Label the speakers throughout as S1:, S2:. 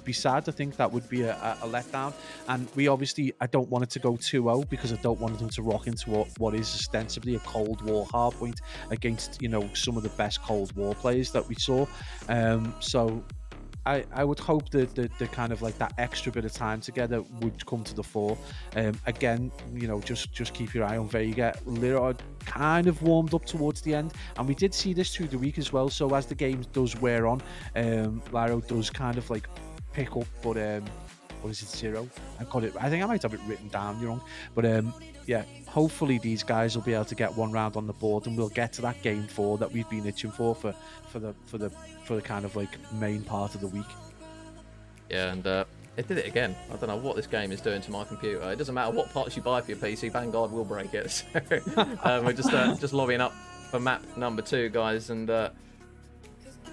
S1: would be sad. I think that would be a letdown. And we obviously, I don't want it to go 2-0 because I don't want them to rock into what is ostensibly a Cold War hardpoint against, you know, some of the best Cold War players that we saw. So I would hope that the kind of like that extra bit of time together would come to the fore. Again, you know, just keep your eye on Vega. Lirard kind of warmed up towards the end, and we did see this through the week as well. So as the game does wear on, Lyro does kind of like pick up, but what is it, 0? I got it. I think I might have it written down. You're wrong, but yeah. Hopefully these guys will be able to get one round on the board, and we'll get to that game 4 that we've been itching for the kind of like main part of the week.
S2: Yeah, and it did it again. I don't know what this game is doing to my computer. It doesn't matter what parts you buy for your PC, Vanguard will break it. So, we're just lobbying up for map number 2, guys. And I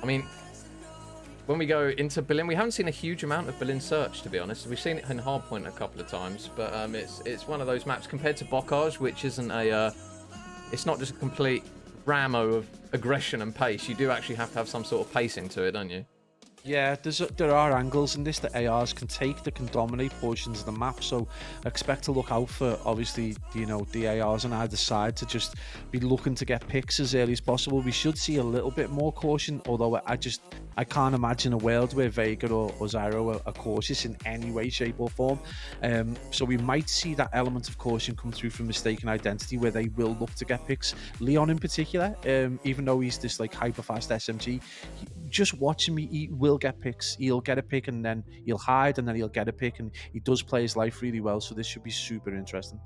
S2: mean, when we go into Berlin, we haven't seen a huge amount of Berlin search, to be honest. We've seen it in Hardpoint a couple of times, but it's one of those maps compared to Bocage, which isn't it's not just a complete rammo of aggression and pace. You do actually have to have some sort of pacing to it, don't you?
S1: Yeah, there are angles in this that ARs can take that can dominate portions of the map, so expect to look out for, obviously, you know, the ARs on either side to just be looking to get picks as early as possible. We should see a little bit more caution, although I can't imagine a world where Vega or Zyro are cautious in any way, shape or form. So we might see that element of caution come through from Mystaken Identity, where they will look to get picks. Leon in particular, even though he's this like hyper fast SMG, just watching me, he will get picks. He'll get a pick and then he'll hide and then he'll get a pick, and he does play his life really well, so this should be super interesting.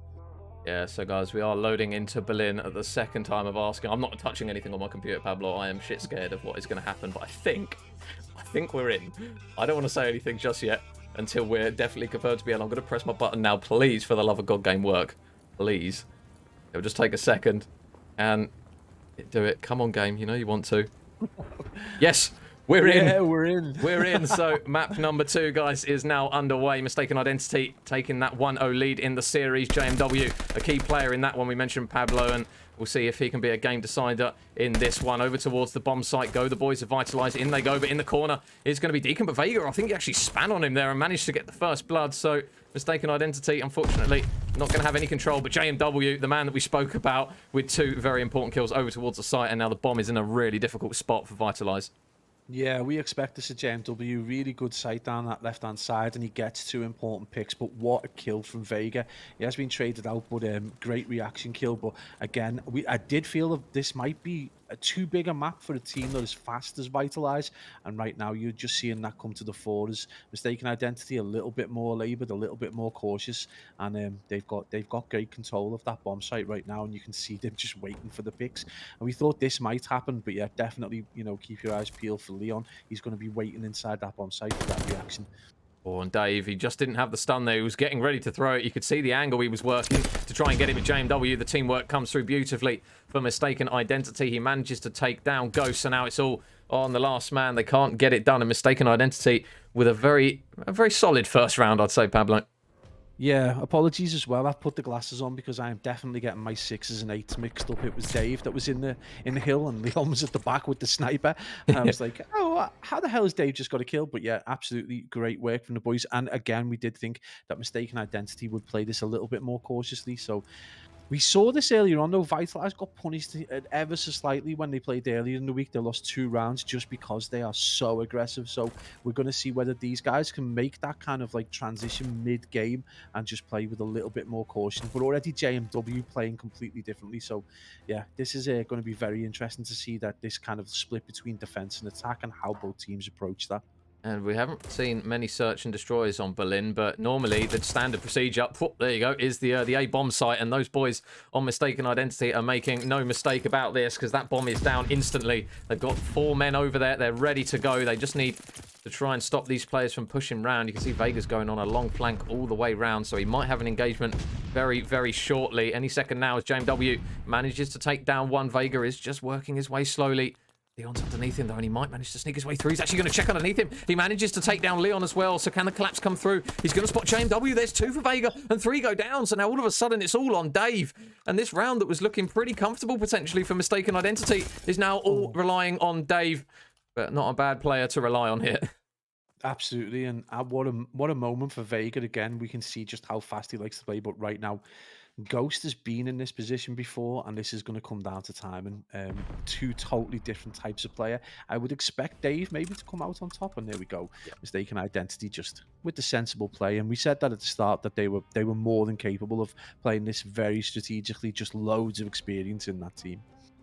S2: Yeah, so guys, we are loading into Berlin at the second time of asking. I'm not touching anything on my computer, Pablo. I am shit scared of what is going to happen, but I think we're in. I don't want to say anything just yet until we're definitely confirmed to be in. I'm going to press my button now. Please, for the love of God, game work. Please. It'll just take a second and do it. Come on, game. You know you want to. Yes, we're in.
S1: Yeah, we're in.
S2: We're in. So map number 2, guys, is now underway. Mystaken Identity taking that 1-0 lead in the series. JMW, a key player in that one. We mentioned Pablo, and we'll see if he can be a game decider in this one. Over towards the bomb site go the boys of Vitalize. In they go, but in the corner is going to be Deacon. But Vega, I think he actually span on him there and managed to get the first blood. So Mystaken Identity, unfortunately, not going to have any control. But JMW, the man that we spoke about, with 2 very important kills over towards the site. And now the bomb is in a really difficult spot for Vitalize.
S1: Yeah, we expect this at JMW. Really good sight down that left-hand side, and he gets 2 important picks. But what a kill from Vega. He has been traded out, but great reaction kill. But again, I did feel that this might be a too big a map for a team that is fast as Vitalize. And right now, you're just seeing that come to the fore as Mystaken Identity a little bit more laboured, a little bit more cautious, and they've got great control of that bomb site right now, and you can see them just waiting for the picks. And we thought this might happen, but yeah, definitely, you know, keep your eyes peeled for Leon. He's going to be waiting inside that bomb site for that reaction.
S2: Oh, and Dave, he just didn't have the stun there. He was getting ready to throw it. You could see the angle he was working to try and get him at JMW. The teamwork comes through beautifully for Mystaken Identity. He manages to take down Ghost, so now it's all on the last man. They can't get it done. And Mystaken Identity with a very solid first round, I'd say, Pablo.
S1: Yeah, apologies as well. I've put the glasses on because I am definitely getting my 6s and 8s mixed up. It was Dave that was in the hill, and Leon was at the back with the sniper. And I was like, oh, how the hell has Dave just got a kill? But yeah, absolutely great work from the boys. And again, we did think that Mystaken Identity would play this a little bit more cautiously. So we saw this earlier on, though. Vitalize got punished ever so slightly when they played earlier in the week. They lost 2 rounds just because they are so aggressive. So we're going to see whether these guys can make that kind of like transition mid-game and just play with a little bit more caution. But already JMW playing completely differently. So yeah, this is going to be very interesting to see that this kind of split between defense and attack and how both teams approach that.
S2: And we haven't seen many search and destroys on Berlin, but normally the standard procedure, there you go, is the A bomb site. And those boys on Mystaken Identity are making no mistake about this, because that bomb is down instantly. They've got 4 men over there. They're ready to go. They just need to try and stop these players from pushing round. You can see Vega's going on a long flank all the way round, so he might have an engagement very, very shortly. Any second now as JMW manages to take down one. Vega is just working his way slowly. Leon's underneath him, though, and he might manage to sneak his way through. He's actually going to check underneath him. He manages to take down Leon as well, so can the collapse come through? He's going to spot JMW. There's 2 for Vega, and 3 go down, so now all of a sudden it's all on Dave. And this round that was looking pretty comfortable, potentially, for Mystaken Identity is now all relying on Dave. But not a bad player to rely on here.
S1: Absolutely, and what a moment for Vega again. We can see just how fast he likes to play, but right now, Ghost has been in this position before, and this is going to come down to timing. Two totally different types of player. I would expect Dave maybe to come out on top, and there we go. Mistaken identity, just with the sensible play. And we said that at the start that they were more than capable of playing this very strategically. Just loads of experience in that team.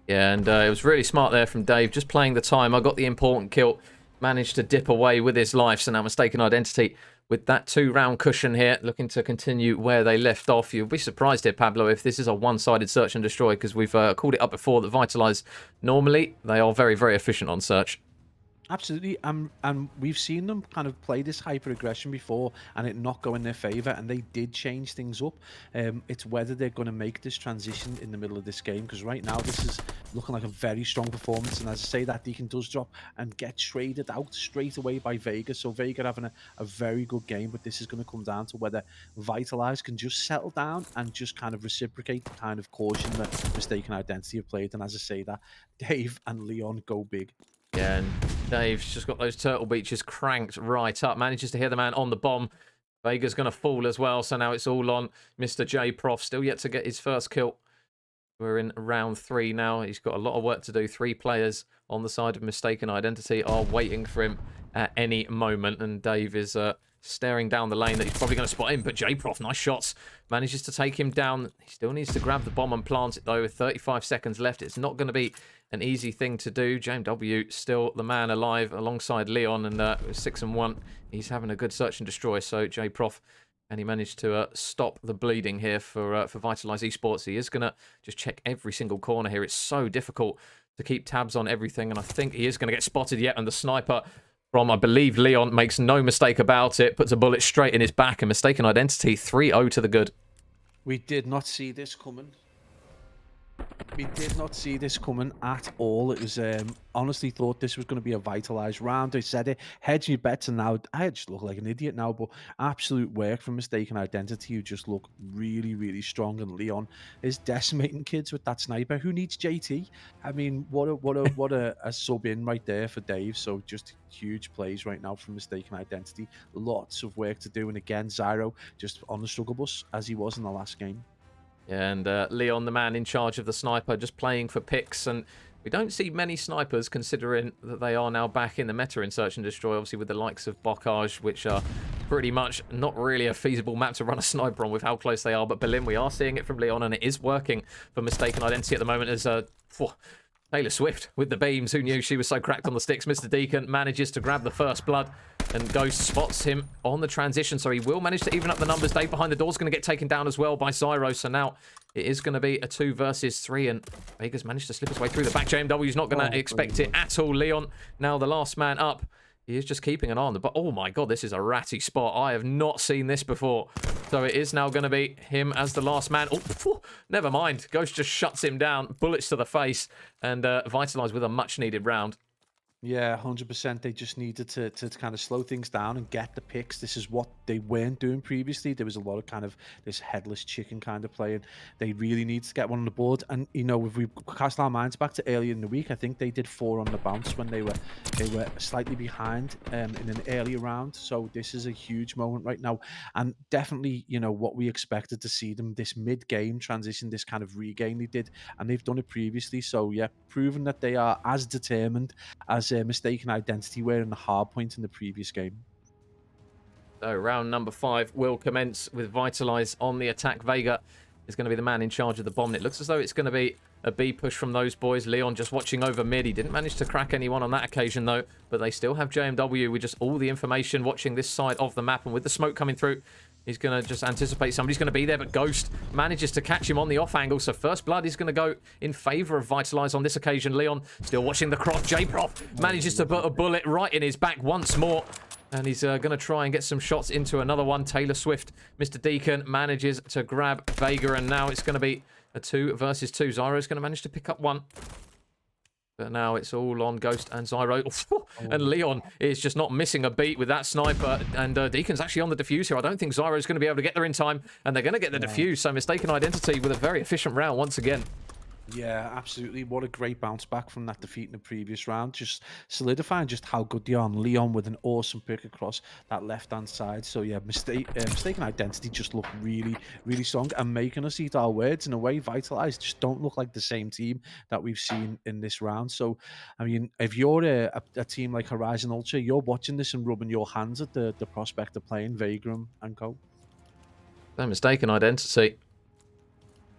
S2: Yeah, and it was really smart there from Dave, just playing the time. I got the important kill, managed to dip away with his life, so now Mistaken Identity with that 2-round cushion here, looking to continue where they left off. You'll be surprised here, Pablo, if this is a one-sided search and destroy, because we've called it up before that Vitalize, normally, they are very, very efficient on search.
S1: Absolutely, and we've seen them kind of play this hyper aggression before, and it not go in their favor. And they did change things up. It's whether they're going to make this transition in the middle of this game, because right now this is looking like a very strong performance. And as I say, that Deacon does drop and get traded out straight away by Vega. So Vega having a very good game, but this is going to come down to whether Vitalize can just settle down and just kind of reciprocate the kind of caution that Mistaken Identity have played. And as I say that, Dave and Leon go big.
S2: Yeah, and Dave's just got those turtle beaches cranked right up. Manages to hear the man on the bomb. Vega's going to fall as well, so now it's all on Mr. J Prof. Still yet to get his first kill. We're in round 3 now. He's got a lot of work to do. 3 players on the side of Mistaken Identity are waiting for him at any moment. And Dave is staring down the lane that he's probably going to spot him. But J Prof, nice shots. Manages to take him down. He still needs to grab the bomb and plant it, though, with 35 seconds left. It's not going to be an easy thing to do. JMW still the man alive alongside Leon, and 6-1. He's having a good search and destroy. So J Prof, and he managed to stop the bleeding here for Vitalize Esports. He is going to just check every single corner here. It's so difficult to keep tabs on everything, and I think he is going to get spotted yet. And the sniper from, I believe, Leon makes no mistake about it, puts a bullet straight in his back, and Mistaken Identity 3-0 to the good.
S1: We did not see this coming. We did not see this coming at all. It was honestly thought this was going to be a Vitalized round. I said it, hedge your bets, and now I just look like an idiot now. But absolute work from Mistaken Identity, who just look really, really strong. And Leon is decimating kids with that sniper. Who needs JT? I mean, what a sub in right there for Dave. So just huge plays right now from Mistaken Identity. Lots of work to do, and again, Zyro just on the struggle bus as he was in the last game.
S2: Yeah, and Leon, the man in charge of the sniper, just playing for picks. And we don't see many snipers, considering that they are now back in the meta in Search and Destroy, obviously with the likes of Bocage, which are pretty much not really a feasible map to run a sniper on with how close they are. But Berlin, we are seeing it from Leon, and it is working for Mistaken Identity at the moment as Taylor Swift with the beams. Who knew she was so cracked on the sticks? Mr. Deacon manages to grab the first blood, and Ghost spots him on the transition, so he will manage to even up the numbers. Dave behind the door is going to get taken down as well by Zyro, so now it is going to be a 2 versus 3, and Vega's managed to slip his way through the back. JMW's not going to expect it at all. Leon, now the last man up. He is just keeping an eye on the... But oh my god, this is a ratty spot. I have not seen this before. So it is now going to be him as the last man. Oh, never mind. Ghost just shuts him down. Bullets to the face. And Vitalize with a much-needed round.
S1: Yeah, 100%. They just needed to kind of slow things down and get the picks. This is what they weren't doing previously. There was a lot of kind of this headless chicken kind of playing. They really need to get one on the board. And, you know, if we cast our minds back to earlier in the week, I think they did 4 on the bounce when they were slightly behind in an earlier round. So this is a huge moment right now. And definitely, you know, what we expected to see them, this mid-game transition, this kind of regain they did. And they've done it previously. So, yeah, proven that they are as determined as Mistaken Identity were in the hard point in the previous game.
S2: So round number 5 will commence with Vitalize on the attack. Vega is going to be the man in charge of the bomb. And it looks as though it's going to be a B push from those boys. Leon just watching over mid. He didn't manage to crack anyone on that occasion, though. But they still have JMW with just all the information watching this side of the map. And with the smoke coming through, he's going to just anticipate somebody's going to be there, but Ghost manages to catch him on the off angle. So first blood is going to go in favor of Vitalize on this occasion. Leon still watching the cross. J-Prof manages to put a bullet right in his back once more. And he's going to try and get some shots into another one. Taylor Swift, Mr. Deacon, manages to grab Vega. And now it's going to be a 2 versus 2. Zyro's going to manage to pick up one. But now it's all on Ghost and Zyro. And Leon is just not missing a beat with that sniper. And Deacon's actually on the defuse here. I don't think Zyro's going to be able to get there in time. And they're going to get the defuse. So Mistaken Identity with a very efficient round once again.
S1: Yeah, absolutely. What a great bounce back from that defeat in the previous round. Just solidifying just how good they are. And Leon with an awesome pick across that left-hand side. So yeah, mistaken identity just looked really, really strong and making us eat our words in a way. Vitalize just don't look like the same team that we've seen in this round. So, I mean, if you're a team like Horizon Ultra, you're watching this and rubbing your hands at the prospect of playing Vagram and co.
S2: No mistaken identity.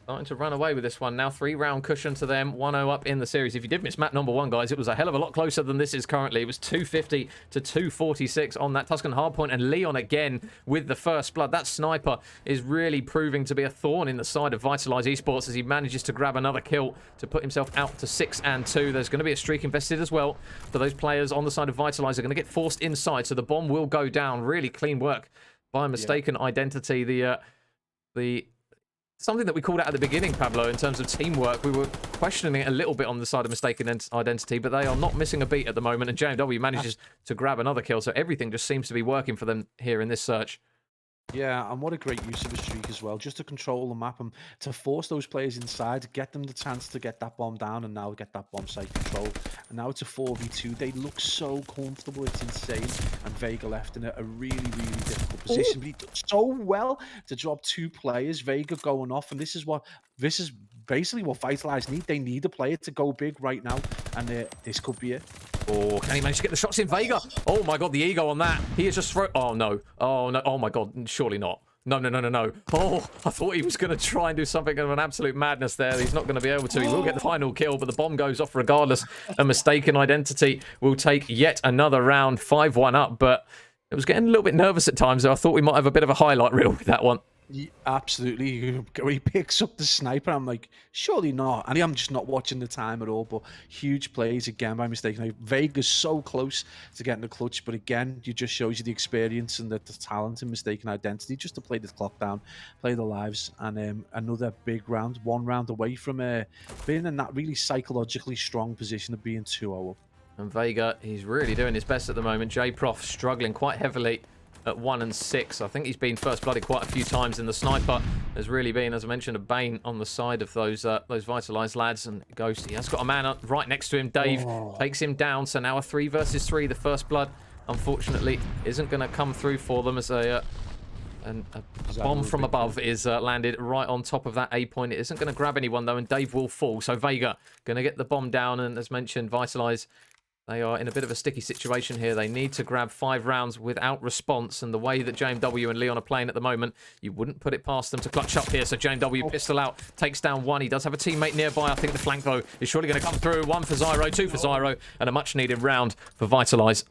S2: Starting to run away with this one now. 3-round cushion to them. 1-0 up in the series. If you did miss map number 1, guys, it was a hell of a lot closer than this is currently. It was 250 to 246 on that Tuscan hardpoint. And Leon again with the first blood. That sniper is really proving to be a thorn in the side of Vitalize Esports as he manages to grab another kill to put himself out to 6-2. There's going to be a streak invested as well for those players on the side of Vitalize. Are going to get forced inside, so the bomb will go down. Really clean work by Mistaken Identity. The something that we called out at the beginning, Pablo, in terms of teamwork. We were questioning it a little bit on the side of Mistaken Identity, but they are not missing a beat at the moment, and JMW manages to grab another kill, so everything just seems to be working for them here in this search.
S1: Yeah, and what a great use of a streak as well, just to control the map and to force those players inside, get them the chance to get that bomb down and now get that bomb site control. And now it's a 4v2. They look so comfortable, it's insane. And Vega left in a really, really difficult position, but he did so well to drop 2 players. Vega going off, and this is basically what Vitalize need. They need a player to go big right now, and this could be it.
S2: Oh, can he manage to get the shots in? Vega. Oh my god, the ego on that. He is just oh no. Oh no. Oh my god, surely not. No, no, no, no, no. Oh, I thought he was going to try and do something of an absolute madness there. He's not going to be able to. He will get the final kill, but the bomb goes off regardless. A Mistaken Identity will take yet another round, 5-1 up, but it was getting a little bit nervous at times, so I thought we might have a bit of a highlight reel with that one.
S1: Yeah, absolutely. He picks up the sniper. I'm like, surely not. And I'm just not watching the time at all. But huge plays again by mistake. Now, Vega's so close to getting the clutch, but again, it just shows you the experience and the talent and Mistaken Identity just to play the clock down, play the lives, and another big round, 1 round away from being in that really psychologically strong position of being 2-0 up.
S2: And Vega, he's really doing his best at the moment. J-Prof struggling quite heavily at 1 and 6. I think he's been first blooded quite a few times, and the sniper has really been, as I mentioned, a bane on the side of those Vitalized lads. And Ghost, he has got a man up right next to him. Dave takes him down, so now a 3 versus 3. The first blood, unfortunately, isn't going to come through for them as a bomb from above is landed right on top of that A point. It isn't going to grab anyone, though, and Dave will fall. So Vega going to get the bomb down, and as mentioned, Vitalize, they are in a bit of a sticky situation here. They need to grab 5 rounds without response, and the way that JMW and Leon are playing at the moment, you wouldn't put it past them to clutch up here. So JMW pistol out, takes down 1. He does have a teammate nearby. I think the flank, though, is surely going to come through. 1 for Zyro, 2 for Zyro, and a much-needed round for Vitalize.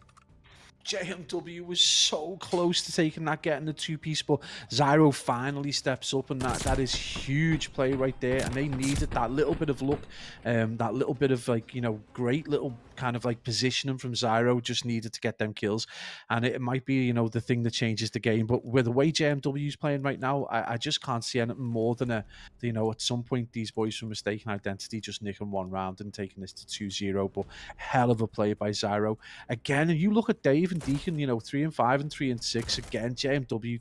S1: JMW was so close to taking that, getting the 2-piece, but Zyro finally steps up, and that is huge play right there. And they needed that little bit of luck, that little bit of, like, you know, great little kind of like positioning from Zyro, just needed to get them kills. And it might be, you know, the thing that changes the game. But with the way JMW is playing right now, I just can't see anything more than you know, at some point these boys from Mistaken Identity just nicking 1 round and taking this to 2-0. But hell of a play by Zyro again. And you look at Dave and Deacon, you know, 3 and 5 and 3 and 6 again. JMW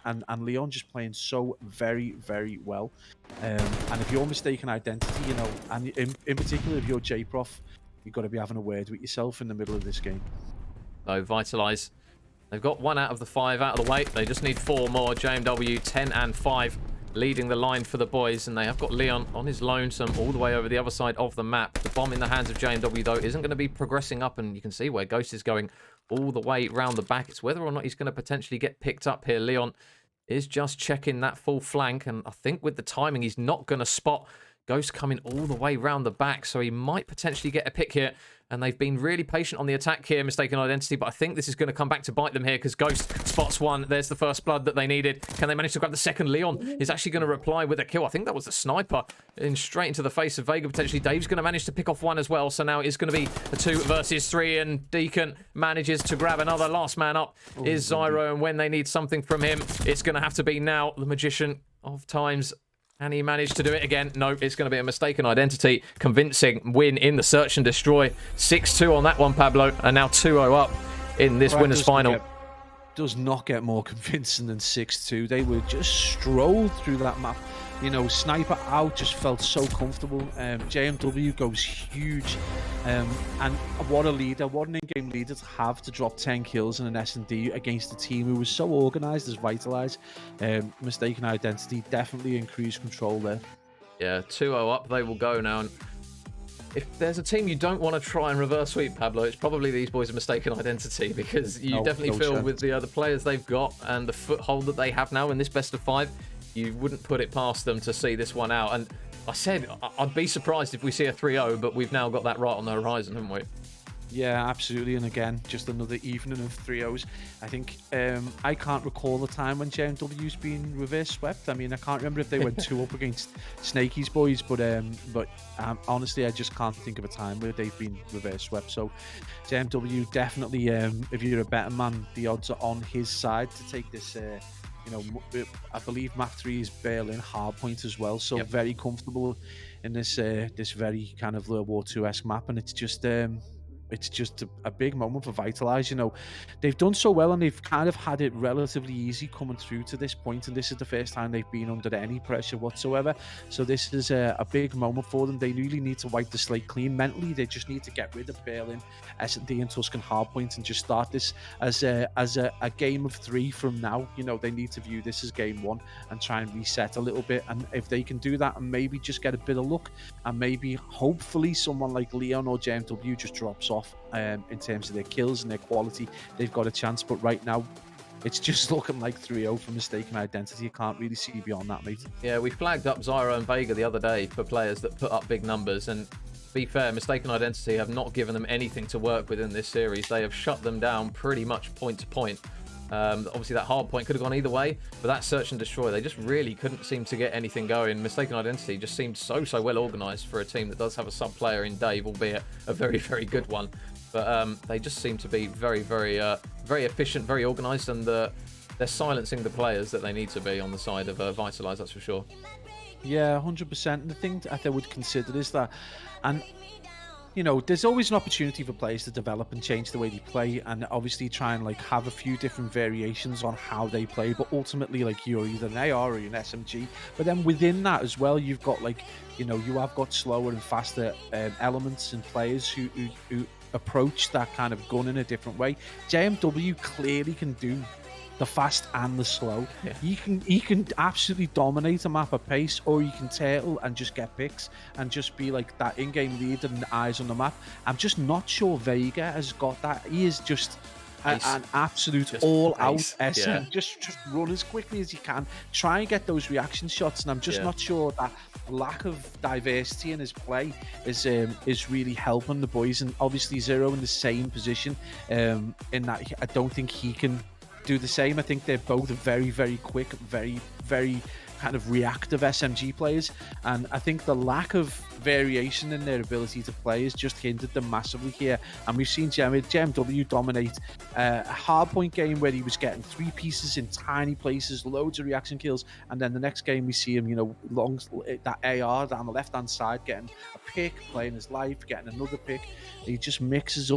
S1: and Leon just playing so very, very well. And if you're Mistaken Identity, you know, and in particular if you're J-Prof, you've got to be having a word with yourself in the middle of this game.
S2: So Vitalize, they've got 1 out of the 5 out of the way. They just need 4 more. JMW 10 and 5 leading the line for the boys, and they have got Leon on his lonesome all the way over the other side of the map. The bomb in the hands of JMW, though, isn't going to be progressing up, and you can see where Ghost is going all the way round the back. It's whether or not he's going to potentially get picked up here. Leon is just checking that full flank, and I think with the timing, he's not going to spot Ghost coming all the way round the back, so he might potentially get a pick here. And they've been really patient on the attack here, Mistaken Identity, but I think this is going to come back to bite them here because Ghost spots 1. There's the first blood that they needed. Can they manage to grab the second? Leon is actually going to reply with a kill. I think that was the sniper in straight into the face of Vega, potentially. Dave's going to manage to pick off 1 as well, so now it's going to be a 2 versus 3, and Deacon manages to grab another. Last man up is Zyro, and when they need something from him, it's going to have to be now. The magician of times. And he managed to do it again. No, it's going to be a Mistaken Identity. Convincing win in the search and destroy. 6-2 on that one, Pablo. And now 2-0 up in this winners final.
S1: Does not get more convincing than 6-2. They were just strolled through that map You know, sniper out just felt so comfortable. JMW goes huge, and what a leader, what an in-game leader to have, to drop 10 kills in an S&D against a team who was so organised as Vitalize. Mistaken Identity definitely in cruise control there.
S2: Yeah, 2-0 up they will go now. And if there's a team you don't want to try and reverse sweep, Pablo, it's probably these boys of Mistaken Identity, because you definitely feel with the other players they've got and the foothold that they have now in this best of 5, you wouldn't put it past them to see this one out. And I said I'd be surprised if we see a 3-0, but we've now got that right on the horizon, haven't we?
S1: Yeah, absolutely. And again, just another evening of 3-0s. I think I can't recall the time when JMW's been reverse swept. I mean, I can't remember if they went 2 up against Snakey's boys, but honestly, I just can't think of a time where they've been reverse swept. So JMW definitely, if you're a betting man, the odds are on his side to take this. You know, I believe map 3 is Berlin hardpoint as well, so very comfortable in this this very kind of World War II-esque map, and it's just a big moment for Vitalize. You know, they've done so well and they've kind of had it relatively easy coming through to this point, and this is the first time they've been under any pressure whatsoever. So this is a big moment for them. They really need to wipe the slate clean mentally. They just need to get rid of Berlin, S&D and Tuscan hardpoint and just start this as a game of 3 from now. You know, they need to view this as game 1 and try and reset a little bit, and if they can do that and maybe just get a bit of luck, and maybe hopefully someone like Leon or JMW just drops off in terms of their kills and their quality, they've got a chance. But right now it's just looking like 3-0 for Mistaken Identity. You can't really see beyond that, mate.
S2: Yeah, we flagged up Zyro and Vega the other day for players that put up big numbers, and to be fair, Mistaken Identity have not given them anything to work with in this series. They have shut them down pretty much point to point. Obviously that hard point could have gone either way, but that search and destroy, they just really couldn't seem to get anything going. Mistaken Identity just seemed so well organized for a team that does have a sub player in Dave, albeit a very good one. But they just seem to be very efficient, very organized, and they're silencing the players that they need to be on the side of Vitalize, that's for sure.
S1: Yeah, 100%. And the thing that I would consider is that, and you know, there's always an opportunity for players to develop and change the way they play, and obviously try and like have a few different variations on how they play. But ultimately, like, you're either an AR or you're an SMG. But then within that as well, you've got, like, you know, you have got slower and faster elements and players who approach that kind of gun in a different way. JMW clearly can do the fast and the slow. Yeah. He can absolutely dominate a map at pace, or you can turtle and just get picks and just be like that in-game leader and eyes on the map. I'm just not sure Vega has got that. He is just an absolute just all-out SM. Yeah. Just run as quickly as you can, try and get those reaction shots, and I'm just not sure that lack of diversity in his play is really helping the boys. And obviously Zero in the same position, in that I don't think he can do the same. I think they're both very quick, very kind of reactive SMG players, and I think the lack of variation in their ability to play has just hindered them massively here. And we've seen JMW dominate a hardpoint game where he was getting 3 pieces in tiny places, loads of reaction kills, and then the next game we see him, you know, long that AR down the left hand side, getting a pick, playing his life, getting another pick. He just mixes.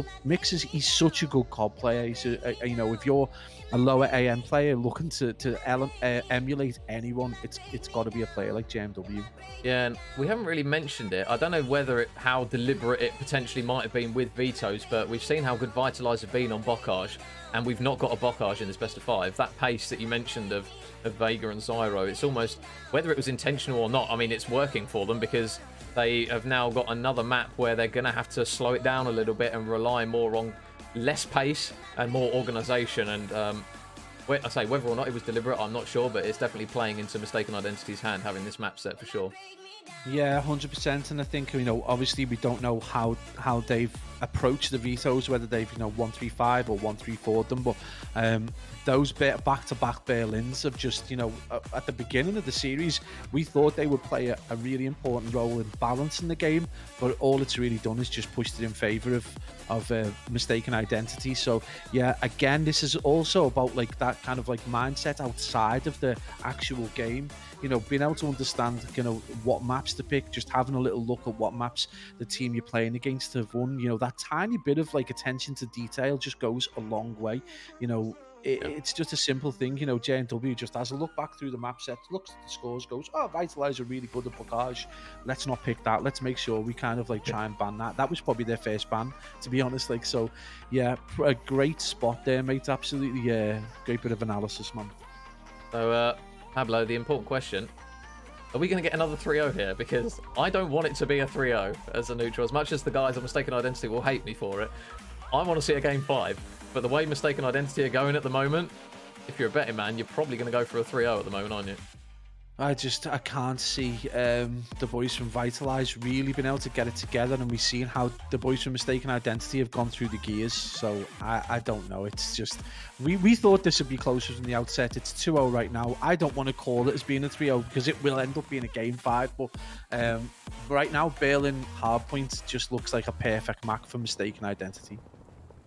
S1: He's such a good COD player. He's you know, if you're a lower AM player looking to emulate anyone, it's got to be a player like JMW.
S2: Yeah, and we haven't really mentioned it. I don't know how deliberate it potentially might have been with vetoes, but we've seen how good Vitalize have been on Bocage, and we've not got a Bocage in this best of 5. That pace that you mentioned of Vega and Zyro, it's almost, whether it was intentional or not, I mean, it's working for them, because they have now got another map where they're going to have to slow it down a little bit and rely more on less pace and more organization. And I say whether or not it was deliberate, I'm not sure, but it's definitely playing into Mistaken Identity's hand, having this map set, for sure.
S1: Yeah, 100%. And I think, you know, obviously we don't know how they've approached the vetoes, whether they've, you know, 1-3-5 or 1-3-4 them, but those back-to-back Berlins have just, you know, at the beginning of the series, we thought they would play a really important role in balancing the game, but all it's really done is just pushed it in favor of Mistaken Identity. So yeah, again, this is also about like that kind of like mindset outside of the actual game, you know, being able to understand, you know, what maps to pick, just having a little look at what maps the team you're playing against have won. You know, that tiny bit of like attention to detail just goes a long way. You know,
S2: Yeah.
S1: it's just a simple thing, you know. JNW just has a look back through the map set, looks at the scores, goes, "Oh, Vitalize are really good at blockage. Let's not pick that. Let's make sure we kind of like try and ban that." That was probably their first ban, to be honest. Like, so, yeah, a great spot there, mate. Absolutely, yeah, great bit of analysis, man.
S2: So, Pablo, the important question: are we going to get another 3-0 here? Because I don't want it to be a 3-0 as a neutral. As much as the guys on Mistaken Identity will hate me for it, I want to see a game 5. But the way Mistaken Identity are going at the moment, if you're a betting man, you're probably going to go for a 3-0 at the moment, aren't you?
S1: I can't see the boys from Vitalize really being able to get it together, and we've seen how the boys from Mistaken Identity have gone through the gears. So I don't know. It's just we thought this would be closer from the outset. It's 2-0 right now. I don't want to call it as being a 3-0 because it will end up being a game 5. But right now, Berlin Hardpoint just looks like a perfect map for Mistaken Identity.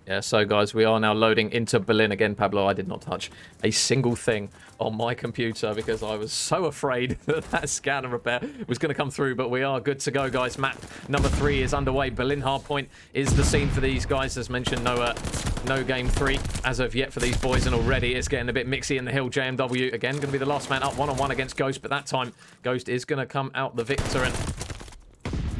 S2: Yeah, so guys, we are now loading into Berlin again. Pablo, I did not touch a single thing on my computer because I was so afraid that scanner repair was going to come through, but we are good to go, guys. Map number 3 is underway. Berlin Hardpoint is the scene for these guys. As mentioned, no game 3 as of yet for these boys, and already it's getting a bit mixy in the hill. JMW, again, going to be the last man up one-on-one against Ghost, but that time Ghost is going to come out the victor, and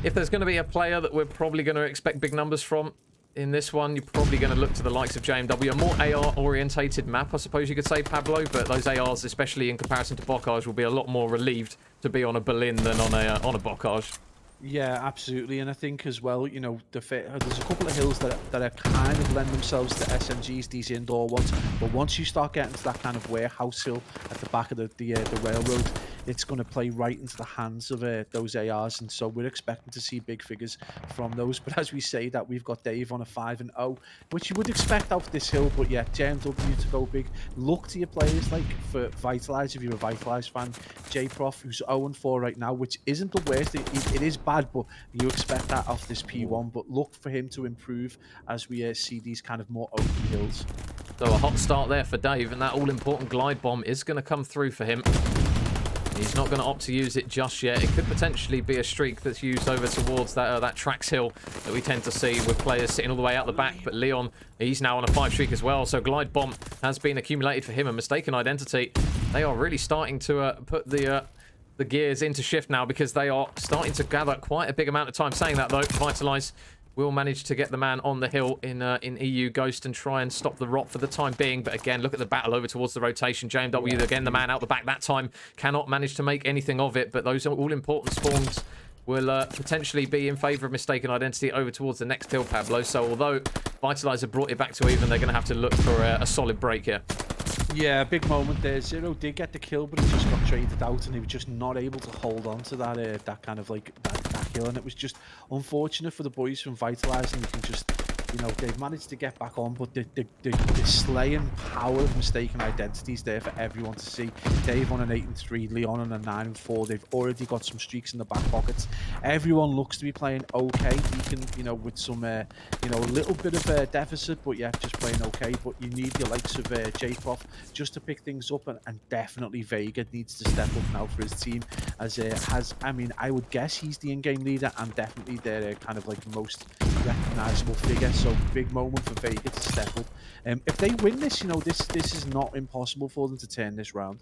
S2: if there's going to be a player that we're probably going to expect big numbers from, in this one, you're probably going to look to the likes of JMW. A more AR-orientated map, I suppose you could say, Pablo, but those ARs, especially in comparison to Bocage, will be a lot more relieved to be on a Berlin than on a Bocage.
S1: Yeah, absolutely, and I think as well, you know, there's a couple of hills that are kind of lend themselves to SMGs, these indoor ones. But once you start getting to that kind of warehouse hill at the back of the railroad, it's going to play right into the hands of those ARs, and so we're expecting to see big figures from those. But as we say that, we've got Dave on a 5-0, which you would expect out this hill. But yeah, JMW to go big. Look to your players like for Vitalize, if you're a Vitalize fan. J-Prof, who's 0-4 right now, which isn't the worst. It is bad, but you expect that off this P1. But look for him to improve as we see these kind of more open hills.
S2: So a hot start there for Dave, and that all-important glide bomb is going to come through for him. He's not going to opt to use it just yet. It could potentially be a streak that's used over towards that Trax hill that we tend to see with players sitting all the way out the back. But Leon, he's now on a 5 streak as well. So glide bomb has been accumulated for him. And Mistaken Identity, they are really starting to put the gears into shift now, because they are starting to gather quite a big amount of time. Saying that though, Vitalize will manage to get the man on the hill in EU Ghost and try and stop the rot for the time being. But again, look at the battle over towards the rotation. JMW, again, the man out the back that time, cannot manage to make anything of it. But those all-important spawns will potentially be in favour of Mistaken Identity over towards the next hill, Pablo. So although Vitalize have brought it back to even, they're going to have to look for a solid break here.
S1: Yeah, big moment there. Zero did get the kill, but he just got traded out, and he was just not able to hold on to that kind of like that kill, and it was just unfortunate for the boys from Vitalize. And you can just, you know, they've managed to get back on, but the slaying power of Mistaken Identities there for everyone to see. Dave on an 8-3, Leon on a 9-4. They've already got some streaks in the back pockets. Everyone looks to be playing okay. You can, you know, with some, you know, a little bit of a deficit, but yeah, just playing okay. But you need the likes of J-Prof just to pick things up, and definitely Vega needs to step up now for his team, as I mean, I would guess he's the in-game leader and definitely their kind of like most recognisable figure. So big moment for Vega to step up. If they win this, you know, this is not impossible for them to turn this round.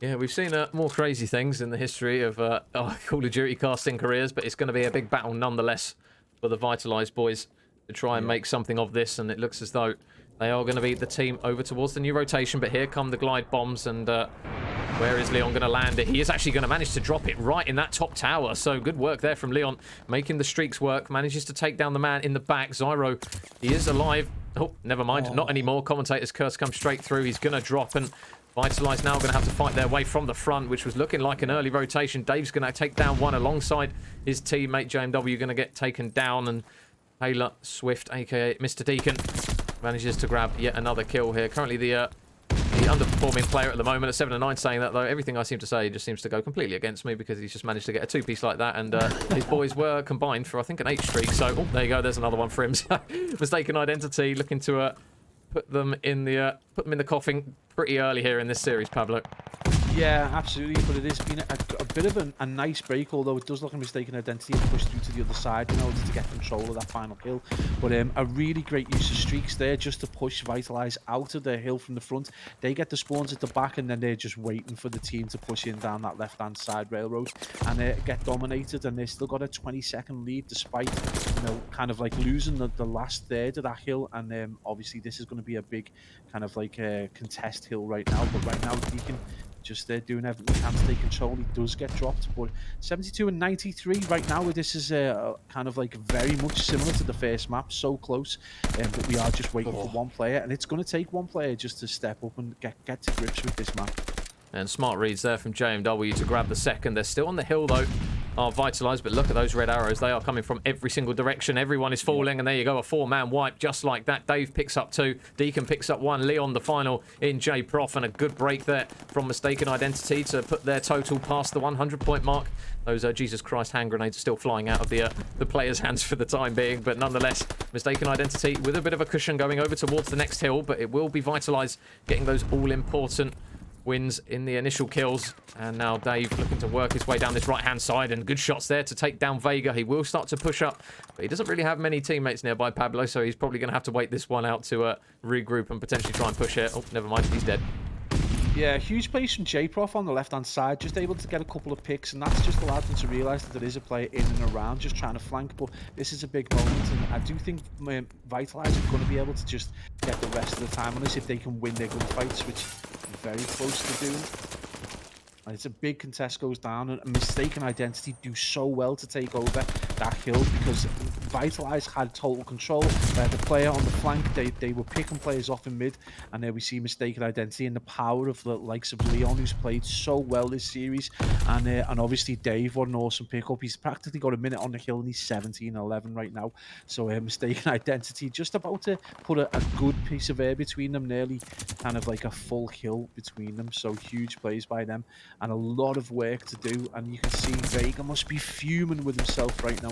S2: Yeah, we've seen more crazy things in the history of Call of Duty casting careers, but it's going to be a big battle nonetheless for the Vitalize boys to try and make something of this, and it looks as though they are going to be the team over towards the new rotation. But here come the glide bombs, and where is Leon going to land it? He is actually going to manage to drop it right in that top tower. So good work there from Leon, making the streaks work. Manages to take down the man in the back. Zyro, he is alive. Oh, never mind. Not anymore. Commentator's curse comes straight through. He's going to drop, and Vitalize now going to have to fight their way from the front, which was looking like an early rotation. Dave's going to take down one alongside his teammate. JMW going to get taken down, and Taylor Swift, aka Mr. Deacon, manages to grab yet another kill here. Currently the underperforming player at the moment at 7-9, saying that though everything I seem to say just seems to go completely against me, because he's just managed to get a 2-piece like that, and his boys were combined for I think an 8 streak. So oh, there you go, there's another one for him. Mistaken Identity looking to put them in the coffin pretty early here in this series, Pablo.
S1: Yeah, absolutely. But it has been a bit of a nice break, although it does look like a Mistaken Identity and push through to the other side in order to get control of that final hill. But a really great use of streaks there just to push Vitalize out of the hill from the front. They get the spawns at the back, and then they're just waiting for the team to push in down that left-hand side railroad and get dominated. And they've still got a 20-second lead despite, kind of like losing the last third of that hill. And obviously this is going to be a big kind of like contest hill right now. But right now, Deacon just doing everything he can to take control. He does get dropped, but 72 and 93 right now. This is kind of like very much similar to the first map, so close. But we are just waiting for one player, and it's going to take one player just to step up and get to grips with this map.
S2: And smart reads there from JMW to grab the second. They're still on the hill, though, are Vitalize, but look at those red arrows. They are coming from every single direction. Everyone is falling, and there you go, a 4-man wipe just like that. Dave picks up 2. Deacon picks up 1. Leon, the final in J Prof, and a good break there from Mistaken Identity to put their total past the 100-point mark. Those Jesus Christ hand grenades are still flying out of the players' hands for the time being, but nonetheless, Mistaken Identity with a bit of a cushion going over towards the next hill, but it will be Vitalize getting those all-important wins in the initial kills. And now Dave looking to work his way down this right-hand side, and good shots there to take down Vega. He will start to push up, but he doesn't really have many teammates nearby, Pablo, so he's probably going to have to wait this one out to regroup and potentially try and push it. Oh, never mind, he's dead.
S1: Yeah, huge plays from J-Prof on the left-hand side, just able to get a couple of picks, and that's just allowed them to realise that there is a player in and around just trying to flank. But this is a big moment, and I do think Vitalize are going to be able to just get the rest of the time on this if they can win their gunfights, which they're very close to doing. And it's a big contest goes down, and Mistaken Identity do so well to take over that hill because Vitalize had total control. The player on the flank, they were picking players off in mid, and there we see Mistaken Identity and the power of the likes of Leon, who's played so well this series, and obviously Dave, what an awesome pickup. He's practically got a minute on the hill, and he's 17-11 right now. So Mistaken Identity just about to put a good piece of air between them, nearly kind of like a full hill between them. So huge plays by them, and a lot of work to do, and you can see Vega must be fuming with himself right now.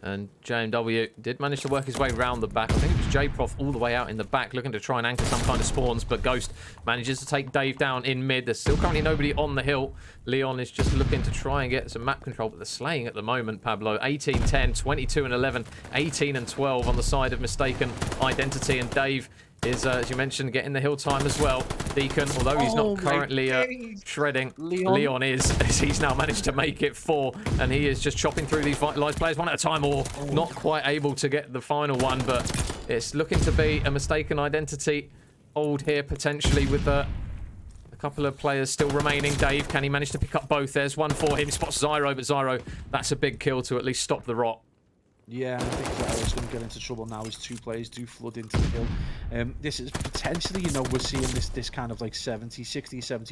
S2: And JMW did manage to work his way around the back. I think it was J-Prof all the way out in the back, looking to try and anchor some kind of spawns, but Ghost manages to take Dave down in mid. There's still currently nobody on the hill. Leon is just looking to try and get some map control, but they're slaying at the moment, Pablo. 18-10, 22-11, 18-12 on the side of Mistaken Identity, and Dave is, as you mentioned, getting the hill time as well. Deacon, although he's not currently shredding, Leon is, as he's now managed to make it 4, and he is just chopping through these Vitalize players one at a time, or not quite able to get the final one, but it's looking to be a Mistaken Identity hold here, potentially, with a couple of players still remaining. Dave, can he manage to pick up both? There's one for him. He spots Zyro, but Zyro, that's a big kill to at least stop the rot.
S1: Yeah, I think Zyro's going to get into trouble now as 2 players do flood into the hill. This is potentially, we're seeing this kind of like 70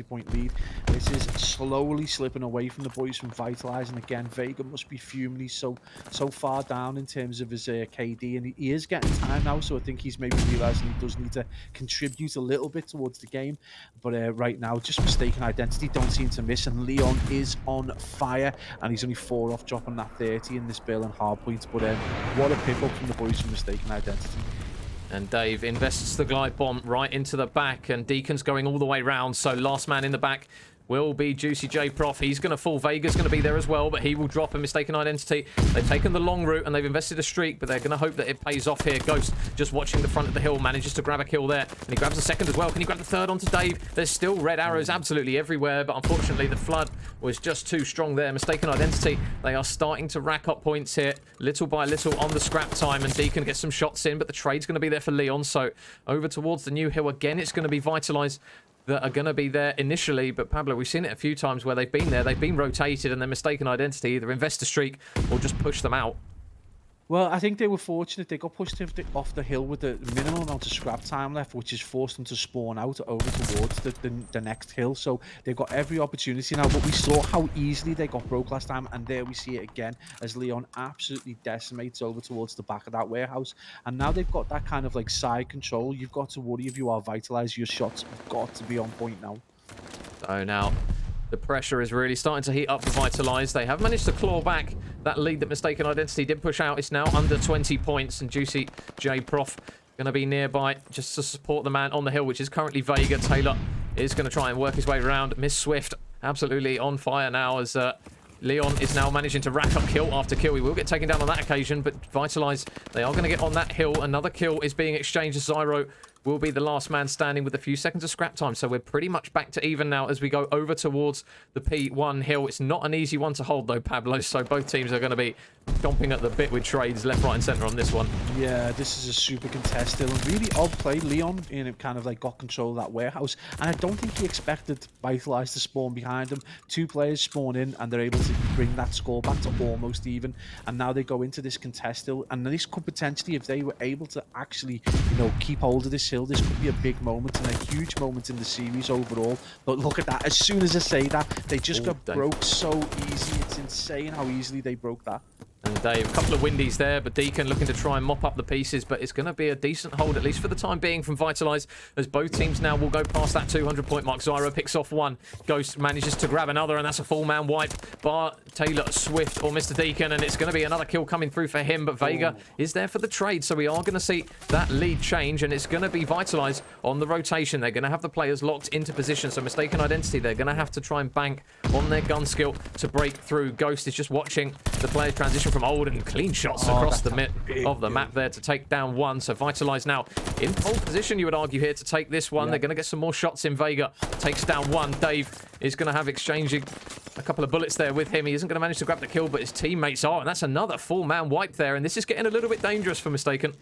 S1: point lead. This is slowly slipping away from the boys from Vitalize, and again, Vega must be fuming. He's so far down in terms of his KD, and he is getting time now, so I think he's maybe realising he does need to contribute a little bit towards the game. But right now, just Mistaken Identity don't seem to miss, and Leon is on fire, and he's only 4 off dropping that 30 in this Berlin hardpoint. But what a pickup from the boys from Mistaken Identity.
S2: And Dave invests the glide bomb right into the back, and Deacon's going all the way round, so last man in the back will be Juicy J Prof. He's going to fall. Vega's going to be there as well, but he will drop a Mistaken Identity. They've taken the long route and they've invested a streak, but they're going to hope that it pays off here. Ghost just watching the front of the hill, manages to grab a kill there, and he grabs a second as well. Can he grab the third onto Dave? There's still red arrows absolutely everywhere, but unfortunately the flood was just too strong there. Mistaken Identity, they are starting to rack up points here, little by little on the scrap time, and Deacon gets some shots in, but the trade's going to be there for Leon. So over towards the new hill again, it's going to be Vitalize that are going to be there initially. But Pablo, we've seen it a few times where they've been there, they've been rotated, and their Mistaken Identity either invest a streak or just push them out.
S1: Well, I think they were fortunate. They got pushed off the hill with the minimum amount of scrap time left, which has forced them to spawn out over towards the next hill. So they've got every opportunity now, but we saw how easily they got broke last time, and there we see it again as Leon absolutely decimates over towards the back of that warehouse. And now they've got that kind of like side control. You've got to worry if you are Vitalize. Your shots have got to be on point now.
S2: So now the pressure is really starting to heat up for Vitalize. They have managed to claw back that lead that Mistaken Identity did push out. It's now under 20 points, and Juicy J Prof going to be nearby just to support the man on the hill, which is currently Vega. Taylor is going to try and work his way around. Miss Swift absolutely on fire now as Leon is now managing to rack up kill after kill. He will get taken down on that occasion, but Vitalize, they are going to get on that hill. Another kill is being exchanged. Zyro will be the last man standing with a few seconds of scrap time. So we're pretty much back to even now as we go over towards the P1 hill. It's not an easy one to hold though, Pablo. So both teams are going to be chomping at the bit with trades left, right and centre on this one.
S1: Yeah, this is a super contested and really odd play. Leon kind of like got control of that warehouse, and I don't think he expected Vitalize to spawn behind him. Two players spawn in and they're able to bring that score back to almost even, and now they go into this contested, and this could potentially, if they were able to actually keep hold of this hill, this could be a big moment and a huge moment in the series overall. But look at that, as soon as I say that, they just got broke so easy. It's insane how easily they broke that.
S2: And Dave, a couple of windies there, but Deacon looking to try and mop up the pieces, but it's going to be a decent hold, at least for the time being, from Vitalize, as both teams now will go past that 200-point mark. Zyro picks off one. Ghost manages to grab another, and that's a full-man wipe. Bar, Taylor, Swift, or Mr. Deacon, and it's going to be another kill coming through for him, but Vega is there for the trade, so we are going to see that lead change, and it's going to be Vitalize on the rotation. They're going to have the players locked into position, so Mystaken identity, they're going to have to try and bank on their gun skill to break through. Ghost is just watching the players transition from old and clean shots across the mid of the map there to take down one. So Vitalize now in pole position, you would argue, here to take this one. They're going to get some more shots in. Vega takes down one. Dave is going to have exchanging a couple of bullets there with him. He isn't going to manage to grab the kill, but his teammates are, and that's another full man wipe there, and this is getting a little bit dangerous for Mystaken.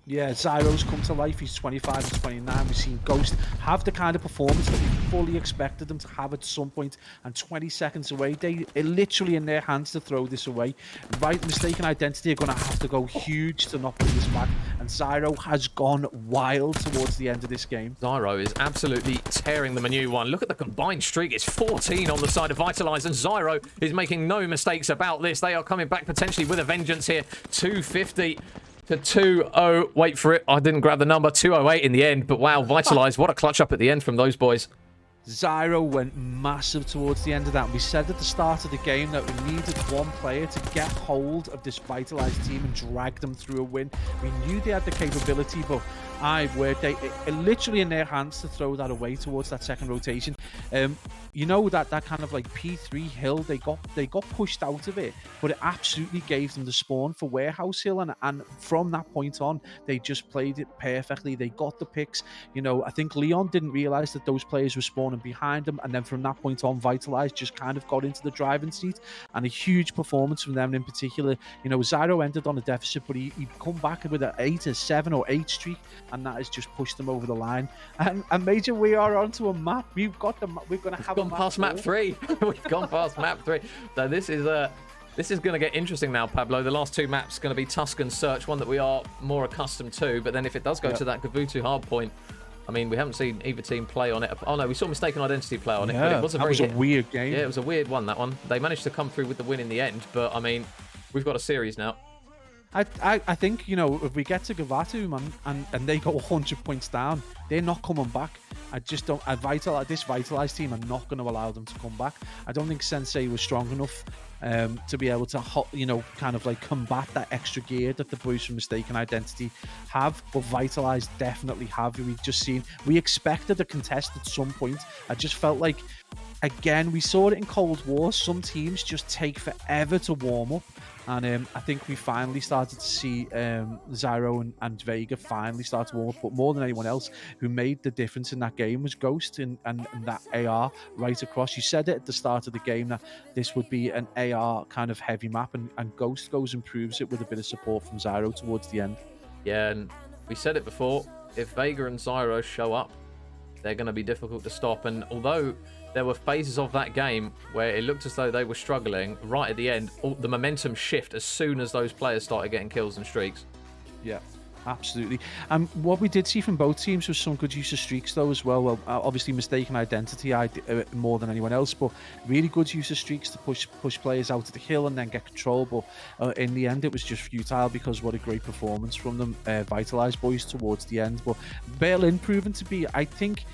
S1: Yeah, Zyro's come to life. He's 25 and 29. We've seen Ghost have the kind of performance that we fully expected them to have at some point, and 20 seconds away, they are literally in their hands to throw this away. Right, Mystaken identity are going to have to go huge to not bring this back, and Zyro has gone wild towards the end of this game.
S2: Zyro is absolutely tearing them a new one. Look at the combined streak. It's 14 on the side of Vitalize, and Zyro is making no mistakes about this. They are coming back potentially with a vengeance here. 250 to 2-0. Wait for it. I didn't grab the number. 208 in the end. But wow, Vitalize, what a clutch up at the end from those boys.
S1: Zyro went massive towards the end of that. We said at the start of the game that we needed one player to get hold of this Vitalize team and drag them through a win. We knew they had the capability, but they literally in their hands to throw that away towards that second rotation. That kind of like P3 hill, they got pushed out of it, but it absolutely gave them the spawn for Warehouse Hill, and from that point on, they just played it perfectly. They got the picks. I think Leon didn't realize that those players were spawning behind them, and then from that point on, Vitalize just kind of got into the driving seat, and a huge performance from them in particular. Zyro ended on a deficit, but he'd come back with a 7 or 8 streak, and that has just pushed them over the line. And Major, we are onto a map. We're going to have
S2: gone past map 3. We've gone past map 3. So this is going to get interesting now, Pablo. The last two maps going to be Tuscan Search, one that we are more accustomed to. But then if it does go to that Gavutu hardpoint, I mean, we haven't seen either team play on it. Oh no, we saw Mystaken Identity play on it, but it was a
S1: weird game.
S2: Yeah, it was a weird one, that one. They managed to come through with the win in the end, but I mean, we've got a series now.
S1: I think, if we get to Gavatu, man, and they go 100 points down, they're not coming back. I just don't. This Vitalize team are not going to allow them to come back. I don't think Sensei was strong enough to be able to, kind of like combat that extra gear that the boys from Mystaken Identity have. But Vitalize definitely have. We expected a contest at some point. I just felt like, again, we saw it in Cold War. Some teams just take forever to warm up. And I think we finally started to see Zyro and Vega finally start to warm up. But more than anyone else, who made the difference in that game was Ghost and that AR right across. You said it at the start of the game that this would be an AR kind of heavy map, and Ghost goes and proves it with a bit of support from Zyro towards the end.
S2: Yeah, and we said it before, if Vega and Zyro show up, they're going to be difficult to stop. And although there were phases of that game where it looked as though they were struggling, right at the end, the momentum shift as soon as those players started getting kills and streaks.
S1: Yeah, absolutely. And what we did see from both teams was some good use of streaks, though, as well. Well, obviously, Mystaken Identity more than anyone else, but really good use of streaks to push players out of the hill and then get control. But in the end, it was just futile, because what a great performance from them, Vitalize boys, towards the end. But Berlin proven to be, I think,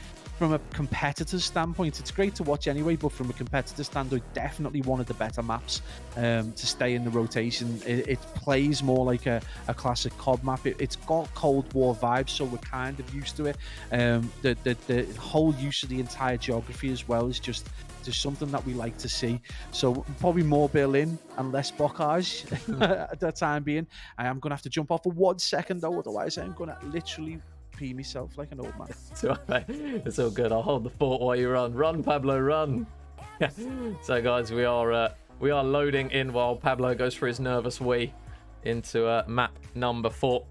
S1: from a competitor's standpoint, it's great to watch anyway, but from a competitor's standpoint, definitely one of the better maps to stay in the rotation. It plays more like a classic COD map. It's got Cold War vibes, so we're kind of used to it. The whole use of the entire geography as well is just something that we like to see. So probably more Berlin and less Bocage at the time being. I am going to have to jump off for 1 second though, otherwise I'm going to literally pee myself like an old man.
S2: It's all good. I'll hold the fort while you run. Run, Pablo, run. So guys, we are loading in while Pablo goes for his nervous wee into map number 4,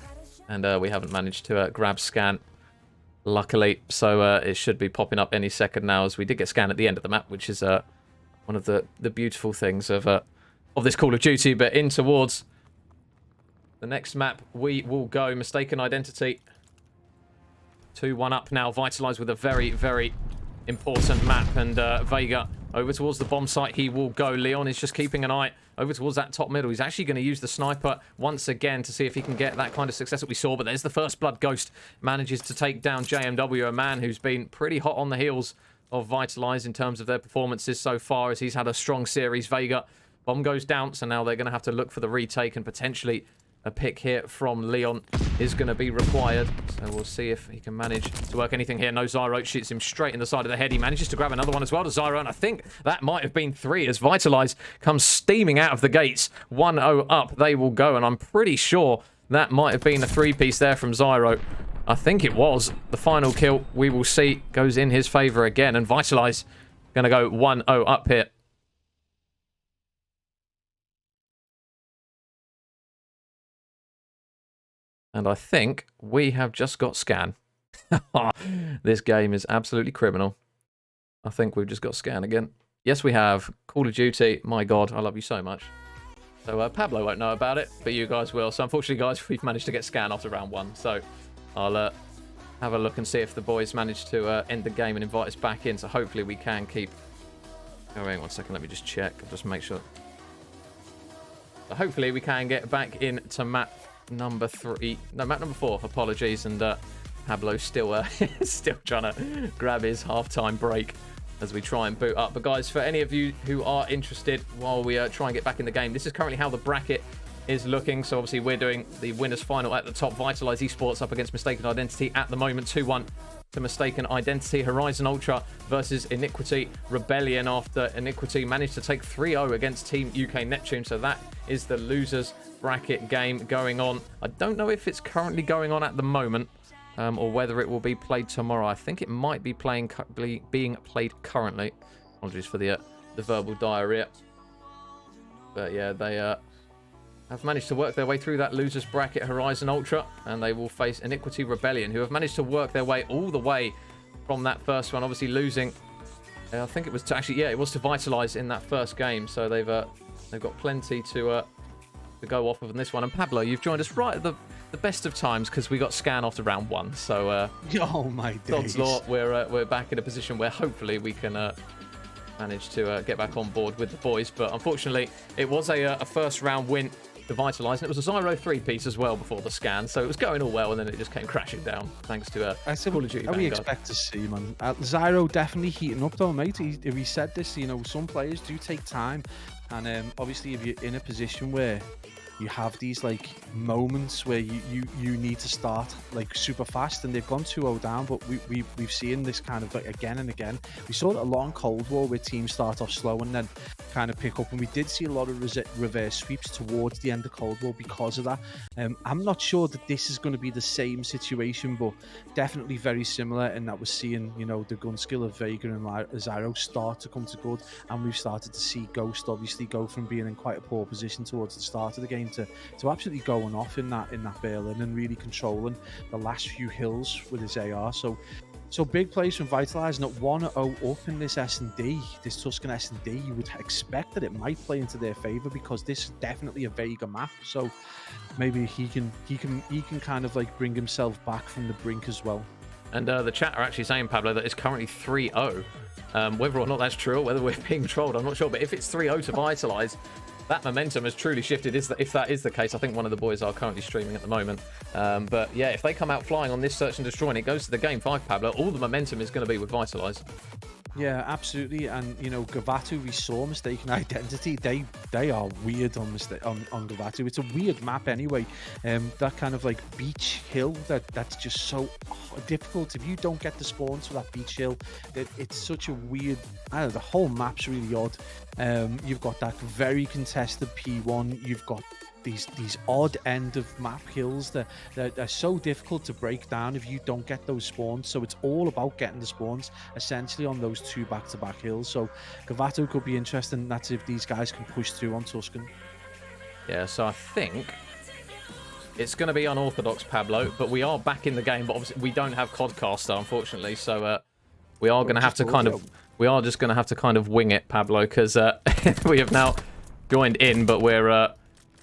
S2: and we haven't managed to grab scan, luckily, so it should be popping up any second now, as we did get scan at the end of the map, which is one of the beautiful things of this Call of Duty. But in towards the next map we will go. Mistaken Identity. 2-1 up now. Vitalize with a very, very important map. And Vega over towards the bomb site. He will go. Leon is just keeping an eye over towards that top middle. He's actually going to use the sniper once again to see if he can get that kind of success that we saw. But there's the first blood. Ghost manages to take down JMW, a man who's been pretty hot on the heels of Vitalize in terms of their performances so far, as he's had a strong series. Vega, bomb goes down, so now they're going to have to look for the retake, and potentially a pick here from Leon is going to be required. So we'll see if he can manage to work anything here. No, Zyro shoots him straight in the side of the head. He manages to grab another one as well to Zyro, and I think that might have been 3 as Vitalize comes steaming out of the gates. 1-0 up they will go, and I'm pretty sure that might have been a 3-piece there from Zyro. I think it was. The final kill, we will see, goes in his favour again, and Vitalize going to go 1-0 up here. And I think we have just got scan. This game is absolutely criminal. I think we've just got scan again. Yes, we have. Call of Duty. My God, I love you so much. So Pablo won't know about it, but you guys will. So unfortunately, guys, we've managed to get scan after round 1. So I'll have a look and see if the boys manage to end the game and invite us back in. So hopefully we can keep... Oh, wait 1 second. Let me just check. I'll just make sure. So hopefully we can get back into map number 3. No, map number 4. Apologies. And Pablo's still still trying to grab his half-time break as we try and boot up. But guys, for any of you who are interested, while we try and get back in the game, this is currently how the bracket is looking. So obviously we're doing the winners final at the top. Vitalize Esports up against Mistaken Identity at the moment. 2-1 to Mistaken Identity. Horizon Ultra versus Iniquity Rebellion, after Iniquity managed to take 3-0 against Team UK Neptune. So that is the losers bracket game going on. I don't know if it's currently going on at the moment, or whether it will be played tomorrow. I think it might be being played currently. Apologies for the verbal diarrhea. But yeah, they have managed to work their way through that losers bracket, Horizon Ultra, and they will face Iniquity Rebellion, who have managed to work their way all the way from that first one, obviously losing. I think it was to actually, yeah, it was to Vitalize in that first game. So they've got plenty to go off of in this one. And Pablo, you've joined us right at the best of times, because we got scan after round 1. So
S1: oh my days.
S2: God's law, we're back in a position where hopefully we can manage to get back on board with the boys. But unfortunately, it was a first round win to Vitalize, and it was a Zyro 3-piece as well before the scan, so it was going all well, and then it just came crashing down thanks to Call of Duty.
S1: How we expect to see, man. Zyro definitely heating up though, mate. He said this, you know, some players do take time, and obviously if you're in a position where you have these like moments where you need to start like super fast, and they've gone 2-0 down, but we've seen this kind of like again and again. We saw it a long Cold War where teams start off slow and then kind of pick up, and we did see a lot of reverse sweeps towards the end of Cold War because of that. I'm not sure that this is going to be the same situation, but definitely very similar in that we're seeing, you know, the gun skill of Vega and Zyro start to come to good, and we've started to see Ghost obviously go from being in quite a poor position towards the start of the game to absolutely going off in that Berlin and really controlling the last few hills with his AR. So big plays from Vitalize, not 1-0 up in this S&D, this Tuscan S&D. You would expect that it might play into their favour, because this is definitely a Vega map. So maybe he can kind of like bring himself back from the brink as well.
S2: And the chat are actually saying, Pablo, that it's currently 3-0. Whether or not that's true, or whether we're being trolled, I'm not sure. But if it's 3-0 to Vitalize, that momentum has truly shifted. If that is the case, I think one of the boys are currently streaming at the moment. But yeah, if they come out flying on this search and destroy and it goes to the game 5, Pablo, all the momentum is going to be with Vitalize.
S1: Yeah, absolutely. And you know, Gavatu, we saw Mystaken Identity. They are weird on Gavatu. It's a weird map anyway. That kind of like beach hill that's just so difficult. If you don't get the spawns for that beach hill, it's such a weird. I don't know, the whole map's really odd. You've got that very contested P1. You've got these odd end of map hills that are so difficult to break down if you don't get those spawns. So it's all about getting the spawns essentially on those 2 back-to-back hills. So Gavato could be interesting. That's if these guys can push through on Tuscan.
S2: Yeah, so I think it's going to be unorthodox, Pablo, but we are back in the game. But obviously we don't have Codcaster, unfortunately, so we are going to have to just going to have to kind of wing it, Pablo, because we have now joined in, but we're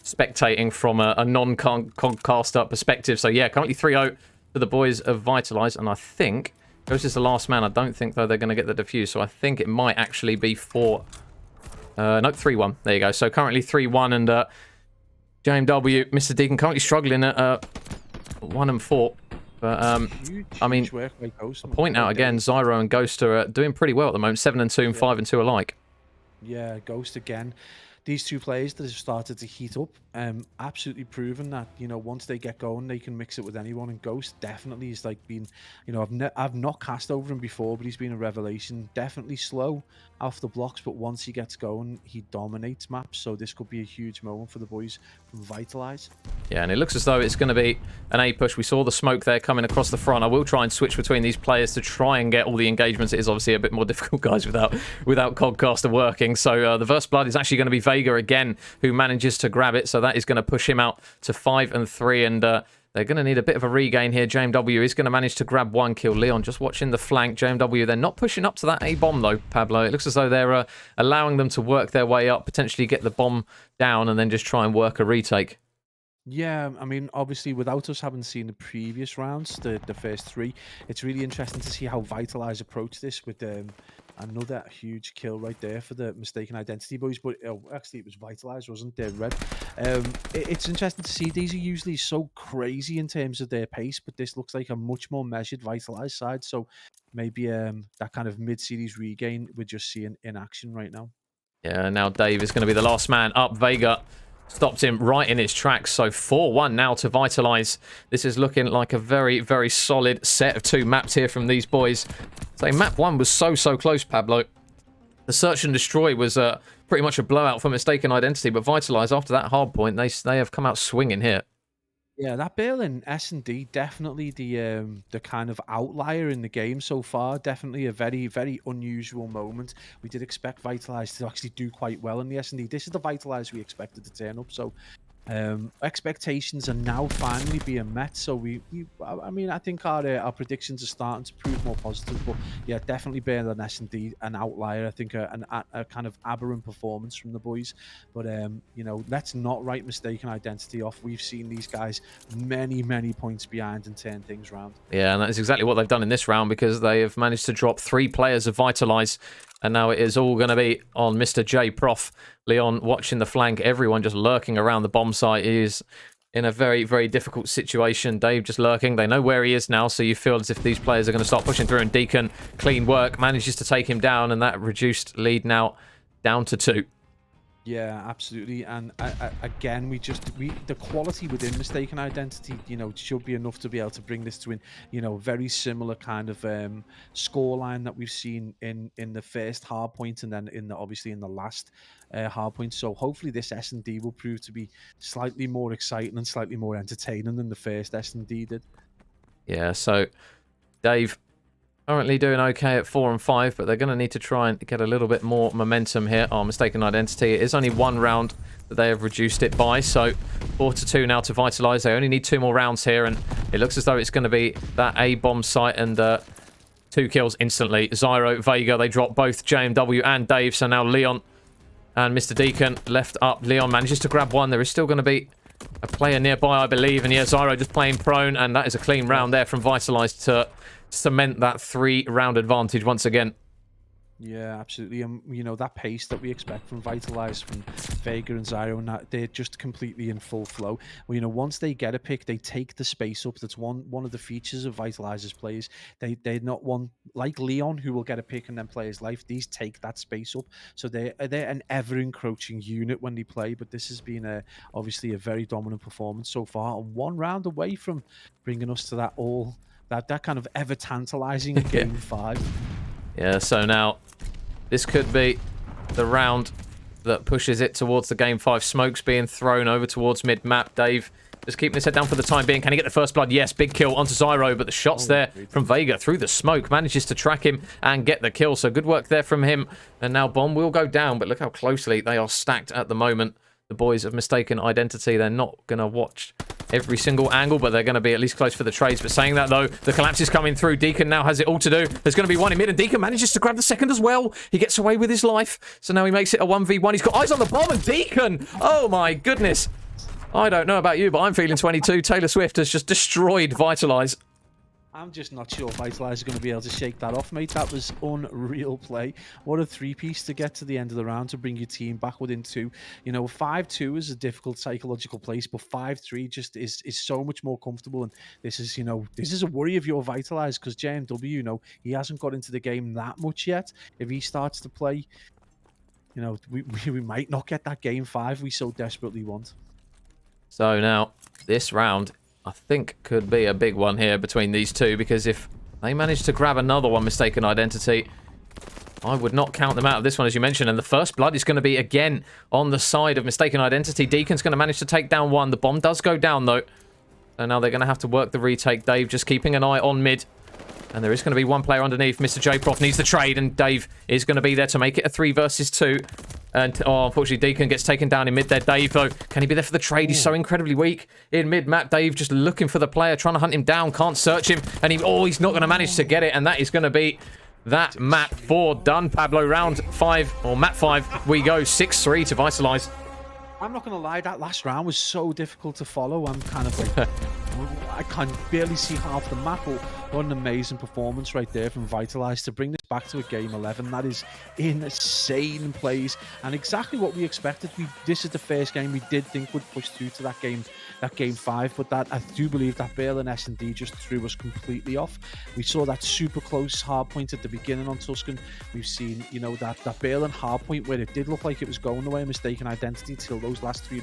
S2: spectating from a non-Codcaster perspective. So yeah, currently 3-0 for the boys of Vitalize, and I think Ghost is the last man. I don't think, though, they're going to get the defuse, so I think it might actually be 4... no, 3-1. There you go. So currently 3-1, and JMW, Mr. Deacon currently struggling at 1 and 4. But, I mean, point out again, Zyro and Ghost are doing pretty well at the moment, 7 and 2 and 5 and 2 alike.
S1: Yeah, Ghost again. These two players that have started to heat up, absolutely proven that, you know, once they get going, they can mix it with anyone. And Ghost definitely is like been, you know, I've not cast over him before, but he's been a revelation. Definitely slow off the blocks, but once he gets going, he dominates maps. So this could be a huge moment for the boys from Vitalize. Yeah, and it looks as though it's going to be an A push. We saw the smoke there coming across the front. I will try and switch between these players to try and get all the engagements. It is obviously a bit more difficult, guys, without Codcaster working. So the first blood is actually going to be Vega again, who manages to grab it. So that is going to push him out to 5 and 3, and they're going to need a bit of a regain here. JMW is going to manage to grab 1 kill. Leon just watching the flank. JMW, they're not pushing up to that A bomb, though, Pablo. It looks as though they're allowing them to work their way up, potentially get the bomb down, and then just try and work a retake. Yeah, I mean, obviously, without us having seen the previous rounds, the first 3, it's really interesting to see how Vitalize approach this with another huge kill right there for the Mystaken Identity boys. But actually, it was Vitalize, wasn't it? Red. It's interesting to see. These are usually so crazy in terms of their pace, but this looks like a much more measured Vitalize side. So maybe that kind of mid-series regain we're just seeing in action right now. Yeah, now Dave is going to be the last man up. Vega stopped him right in his tracks. So 4-1 now to Vitalize. This is looking like a very, very solid set of 2 maps here from these boys. So map 1 was so close, Pablo. The search and destroy was pretty much a blowout for Mystaken Identity, but Vitalize, after that hard point, they have come out swinging here. Yeah, that Bill in S&D, definitely the kind of outlier in the game so far. Definitely a very, very unusual moment. We did expect Vitalize to actually do quite well in the S&D. This is the Vitalize we expected to turn up. So expectations are now finally being met. So I mean, I think our predictions are starting to prove more positive. But yeah, definitely better than S&D, an outlier. I think a kind of aberrant performance from the boys. But you know, let's not write Mystaken Identity off. We've seen these guys many points behind and turn things around. Yeah, and that is exactly what they've done in this round, because they have managed to drop 3 players of Vitalize. And now it is all going to be on Mr. J Prof. Leon watching the flank. Everyone just lurking around the bomb site. He is in a very, very difficult situation. Dave just lurking. They know where he is now, so you feel as if these players are going to start pushing through. And Deacon, clean work, manages to take him down. And that reduced lead now down to 2. Yeah, absolutely. And again, the quality within Mystaken Identity, you know, should be enough to be able to bring this to you know, very similar kind of scoreline that we've seen in the first hard point, and then obviously in the last hard point. So hopefully this S&D will prove to be slightly more exciting and slightly more entertaining than the first S&D did. Yeah, so Dave currently doing okay at 4 and 5, but they're going to need to try and get a little bit more momentum here on Mystaken Identity. It is only 1 round that they have reduced it by, so 4-2 now to Vitalize. They only need 2 more rounds here, and it looks as though it's going to be that A-bomb site, and 2 kills instantly. Zyro, Vega, they drop both JMW and Dave, so now Leon and Mr. Deacon left up. Leon manages to grab 1. There is still going to be a player nearby, I believe, and yeah, Zyro just playing prone, and that is a clean round there from Vitalize to cement that 3-round advantage once again. Yeah, absolutely. And you know that pace that we expect from Vitalize, from Vega and Zyro, and that they're just completely in full flow. Well, you know, once they get a pick, they take the space up. That's one of the features of Vitalize's plays. They're not one like Leon who will get a pick and then play his life. These take that space up, so they're an ever encroaching unit when they play. But this has been obviously a very dominant performance so far, and one round away from bringing us to that kind of ever tantalizing
S2: Yeah.
S1: game 5.
S2: Yeah, so now this could be the round that pushes it towards the game 5. Smokes being thrown over towards mid-map. Dave just keeping his head down for the time being. Can he get the first blood? Yes, big kill onto Zyro, but the shots there from Vega through the smoke manages to track him and get the kill. So good work there from him. And now Bomb will go down, but look how closely they are stacked at the moment. The boys of Mystaken Identity, they're not going to watch every single angle, but they're going to be at least close for the trades. But saying that, though, the collapse is coming through. Deacon now has it all to do. There's going to be one in mid, and Deacon manages to grab the second as well. He gets away with his life. So now he makes it a 1v1. He's got eyes on the bomb, and Deacon! Oh, my goodness. I don't know about you, but I'm feeling 22. Taylor Swift has just destroyed Vitalize.
S1: I'm just not sure Vitalize is going to be able to shake that off, mate. That was unreal play. What a three-piece to get to the end of the round to bring your team back within 2. You know, 5-2 is a difficult psychological place, but 5-3 just is so much more comfortable. And this is, you know, this is a worry of your Vitalize because JMW, you know, he hasn't got into the game that much yet. If he starts to play, you know, we might not get that game 5 we so desperately want.
S2: So now, this round, I think, could be a big one here between these two, because if they manage to grab another one, Mystaken Identity, I would not count them out of this one, as you mentioned. And the first blood is going to be, again, on the side of Mystaken Identity. Deacon's going to manage to take down one. The bomb does go down, though. So now they're going to have to work the retake. Dave just keeping an eye on mid. And there is going to be one player underneath. Mr. J Prof needs the trade, and Dave is going to be there to make it a 3 versus 2. And, oh, unfortunately, Deacon gets taken down in mid there. Dave, though, can he be there for the trade? He's so incredibly weak in mid-map. Dave just looking for the player, trying to hunt him down, can't search him. And he's not going to manage to get it. And that is going to be that map 4 done, Pablo. Round 5, or map 5, we go 6-3 to Vitalize.
S1: I'm not going to lie, that last round was so difficult to follow. I'm kind of like, I can barely see half the map. But what an amazing performance right there from Vitalize to bring this back to a game 11. That is insane plays and exactly what we expected. This is the first game we did think would push through to that game 5, but that I do believe that Bale and S&D just threw us completely off. We saw that super close hard point at the beginning on Tuscan. We've seen, you know, that Bale and hard point where it did look like it was going the way of Mystaken Identity till those last three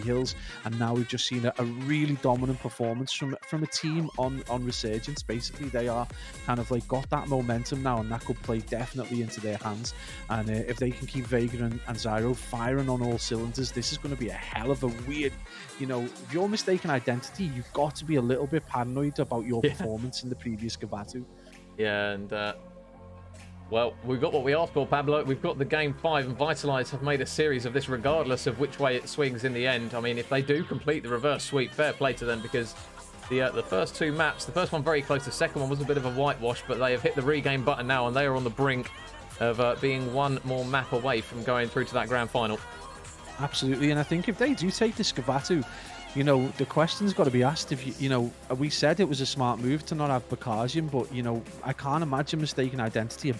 S1: hills, and now we've just seen a really dominant performance from a team on resurgence. Basically, they are kind of like got that momentum now, and that could play definitely into their hands. And if they can keep Vega and Zyro firing on all cylinders, this is going to be a hell of a weird, you know, if you're Mystaken Identity, you've got to be a little bit paranoid about your performance in the previous Gavatu.
S2: Yeah, and well, we've got what we asked for, Pablo. We've got the game 5, and Vitalize have made a series of this regardless of which way it swings in the end. I mean, if they do complete the reverse sweep, fair play to them, because the first 2 maps, the first one very close, the second one was a bit of a whitewash, but they have hit the regain button now, and they are on the brink of being one more map away from going through to that grand final.
S1: Absolutely, and I think if they do take this Gavatu, you know, the question's got to be asked if, you know, we said it was a smart move to not have Bakasian, but, you know, I can't imagine Mystaken Identity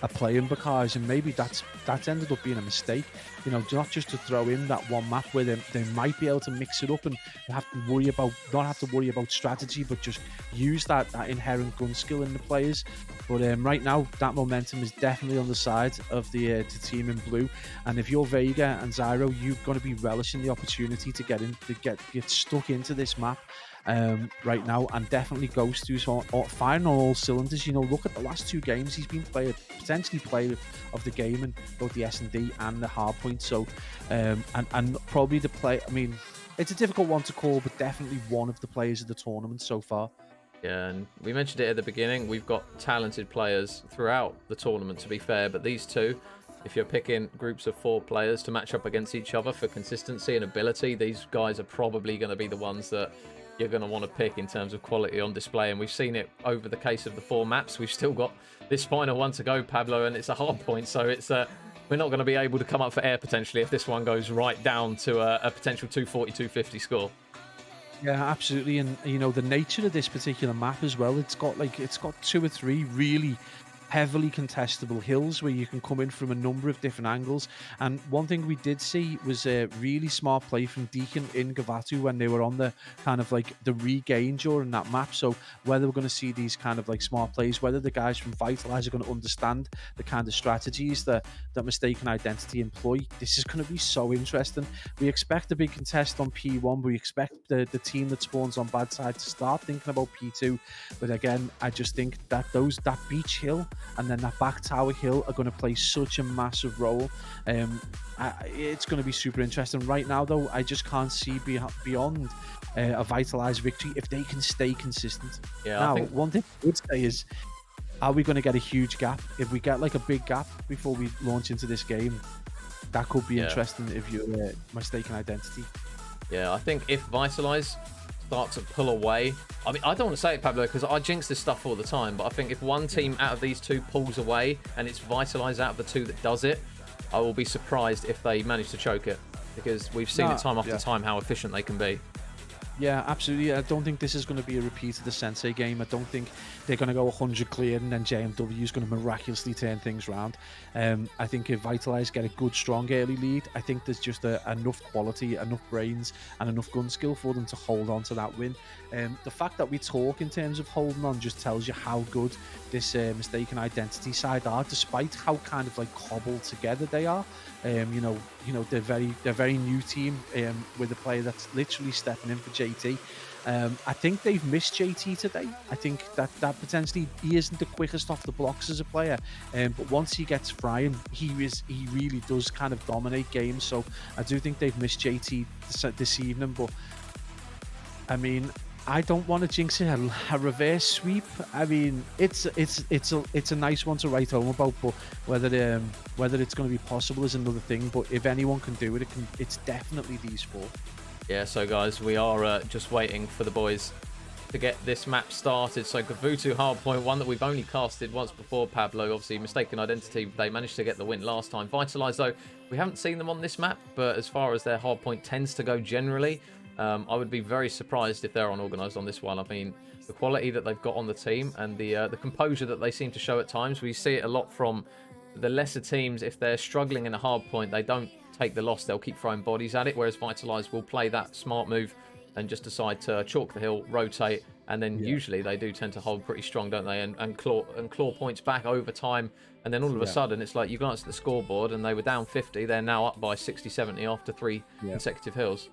S1: a playing Bakasian. Maybe that's ended up being a mistake, you know, not just to throw in that one map where they might be able to mix it up and not have to worry about strategy, but just use that inherent gun skill in the players. But right now, that momentum is definitely on the side of the team in blue. And if you're Vega and Zyro, you're going to be relishing the opportunity to get stuck into this map right now, and definitely goes through firing on all cylinders. You know, look at the last 2 games. He's been potentially player of the game in both the S&D and the hard point. So, and probably the play. I mean, it's a difficult one to call, but definitely one of the players of the tournament so far.
S2: Yeah, and we mentioned it at the beginning. We've got talented players throughout the tournament, to be fair, but these 2, if you're picking groups of 4 players to match up against each other for consistency and ability, these guys are probably going to be the ones that you're going to want to pick in terms of quality on display. And we've seen it over the case of the 4 maps. We've still got this final one to go, Pablo, and it's a hard point, so it's we're not going to be able to come up for air potentially if this one goes right down to a potential 240, 250 score.
S1: Yeah, absolutely. And you know, the nature of this particular map as well, it's got 2 or 3 really heavily contestable hills where you can come in from a number of different angles. And one thing we did see was a really smart play from Deacon in Gavatu when they were on the kind of like the regain during that map. So whether we're going to see these kind of like smart plays, whether the guys from Vitalize are going to understand the kind of strategies that Mistaken Identity employ, this is going to be so interesting. We expect a big contest on P1, we expect the team that spawns on bad side to start thinking about P2. But again, I just think that that beach hill and then that back tower hill are going to play such a massive role. It's going to be super interesting. Right now, though, I just can't see beyond a Vitalized victory if they can stay consistent.
S2: Yeah,
S1: now,
S2: I think
S1: one thing I would say is, are we going to get a huge gap? If we get like a big gap before we launch into this game, that could be interesting if you're Mistaken Identity.
S2: Yeah, I think if Vitalize start to pull away, I mean, I don't want to say it, Pablo, because I jinx this stuff all the time, but I think if one team out of these two pulls away and it's Vitalize out of the two that does it, I will be surprised if they manage to choke it, because we've seen it time after time how efficient they can be.
S1: Yeah, absolutely. I don't think this is going to be a repeat of the Sensei game. I don't think they're going to go 100 clear and then JMW is going to miraculously turn things around. I think if Vitalize get a good, strong early lead, I think there's just enough quality, enough brains, and enough gun skill for them to hold on to that win. The fact that we talk in terms of holding on just tells you how good this Mistaken Identity side are, despite how kind of like cobbled together they are. You know, they're very new team with a player that's literally stepping in for JT. I think they've missed JT today. I think that potentially he isn't the quickest off the blocks as a player, but once he gets frying, he really does kind of dominate games. So I do think they've missed JT this evening. But I mean, I don't want to jinx it. A reverse sweep. I mean, it's a nice one to write home about, but whether it's going to be possible is another thing. But if anyone can do it, it's definitely these four.
S2: Yeah, so guys, we are just waiting for the boys to get this map started. So Gavutu Hardpoint, one that we've only casted once before, Pablo. Obviously, Mistaken Identity, they managed to get the win last time. Vitalize, though, we haven't seen them on this map, but as far as their hardpoint tends to go generally, I would be very surprised if they're unorganized on this one. I mean, the quality that they've got on the team and the composure that they seem to show at times, we see it a lot from the lesser teams. If they're struggling in a hard point, they don't take the loss. They'll keep throwing bodies at it, whereas Vitalize will play that smart move and just decide to chalk the hill, rotate, and then usually they do tend to hold pretty strong, don't they? And claw points back over time. And then all of a sudden, it's like you glance at the scoreboard and they were down 50. They're now up by 60, 70 after 3 consecutive hills.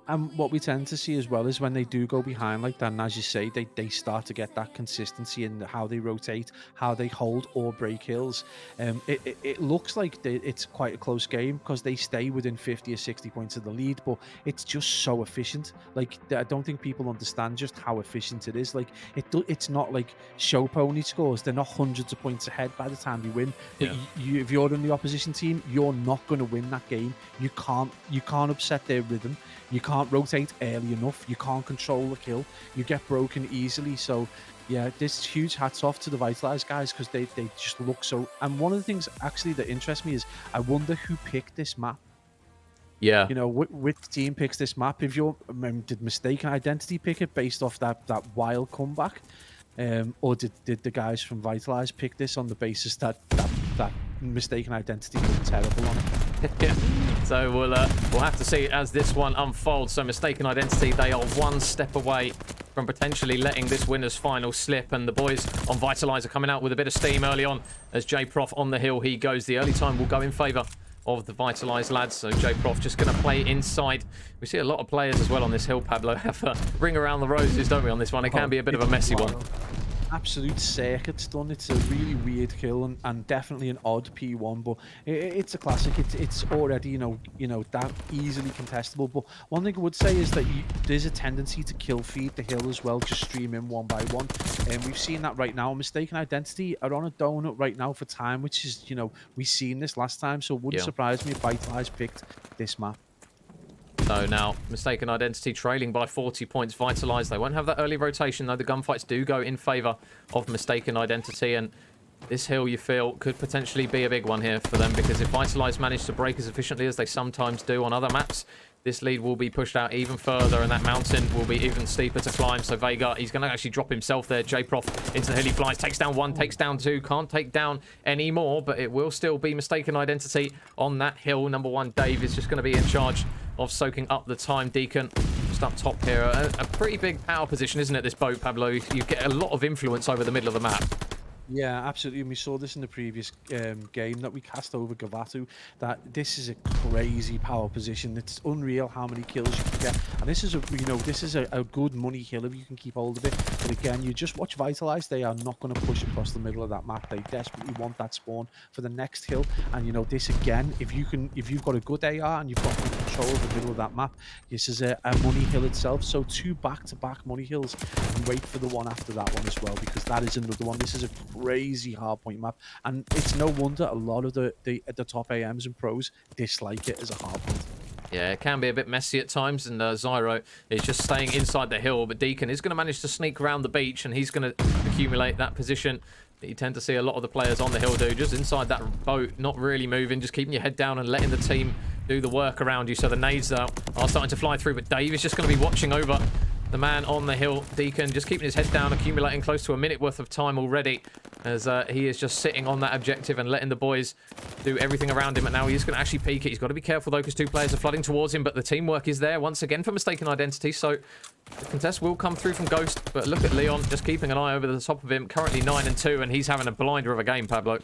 S1: And what we tend to see as well is when they do go behind like that, and as you say, they start to get that consistency in how they rotate, how they hold or break hills. It looks like it's quite a close game because they stay within 50 or 60 points of the lead, but it's just so efficient. Like, I don't think people understand just how efficient it is. Like, it's not like show pony scores. They're not hundreds of points ahead by the time they win. But if you're in the opposition team, you're not going to win that game. You can't upset their rhythm. You can't rotate early enough. You can't control the kill. You get broken easily. So, yeah, this huge hats off to the Vitalize guys because they just look so... And one of the things actually that interests me is I wonder who picked this map.
S2: Yeah.
S1: You know, which team picks this map? If you're... did Mistaken Identity pick it based off that wild comeback? Or did the guys from Vitalize pick this on the basis that Mistaken Identity was terrible on it?
S2: So we'll have to see as this one unfolds. So Mistaken Identity, they are one step away from potentially letting this winner's final slip, and the boys on Vitalize are coming out with a bit of steam early on as J-Prof on the hill he goes. The early time will go in favor of the Vitalize lads, so J-Prof just going to play inside. We see a lot of players as well on this hill, Pablo, have a ring around the roses, don't we, on this one? It can be a bit of a messy one.
S1: Absolute circuit's done. It's a really weird kill and definitely an odd P1, but it's a classic. It's already you know that easily contestable. But one thing I would say is that there's a tendency to kill feed the hill as well, just stream in one by one, and we've seen that right now. Mistaken Identity are on a donut right now for time, which is we've seen this last time, so it wouldn't surprise me if Vitalize picked this map.
S2: So now, Mistaken Identity trailing by 40 points. Vitalize, they won't have that early rotation, though. The gunfights do go in favor of Mistaken Identity, and this hill, you feel, could potentially be a big one here for them, because if Vitalize manage to break as efficiently as they sometimes do on other maps, this lead will be pushed out even further, and that mountain will be even steeper to climb. So Vega, he's going to actually drop himself there. J-Prof into the hill he flies, takes down one, takes down two, can't take down any more, but it will still be Mystaken Identity on that hill. Number one, Dave, is just going to be in charge of soaking up the time. Deacon just up top here. A pretty big power position, isn't it, this boat, Pablo? You get a lot of influence over the middle of the map.
S1: Yeah, absolutely. And we saw this in the previous game that we cast over Gavatu, that this is a crazy power position. It's unreal how many kills you can get. And this is a good money hill if you can keep hold of it. But again, you just watch Vitalize. They are not going to push across the middle of that map. They desperately want that spawn for the next hill. And this again, if you've got a good AR and you've got good control of the middle of that map, this is a money hill itself. So 2 back-to-back money hills, and wait for the one after that one as well, because that is another one. This is a crazy hardpoint map, and it's no wonder a lot of the top AMs and pros dislike it as a hardpoint.
S2: Yeah, it can be a bit messy at times, and Zyro is just staying inside the hill, but Deacon is going to manage to sneak around the beach, and he's going to accumulate that position that you tend to see a lot of the players on the hill do, just inside that boat, not really moving, just keeping your head down and letting the team do the work around you. So the nades are starting to fly through, but Dave is just going to be watching over the man on the hill. Deacon just keeping his head down, accumulating close to a minute worth of time already, as he is just sitting on that objective and letting the boys do everything around him. And now he's going to actually peek it. He's got to be careful though, because 2 players are flooding towards him, but the teamwork is there once again for Mystaken Identity. So the contest will come through from Ghost, but look at Leon just keeping an eye over the top of him, currently 9-2, and he's having a blinder of a game, Pablo.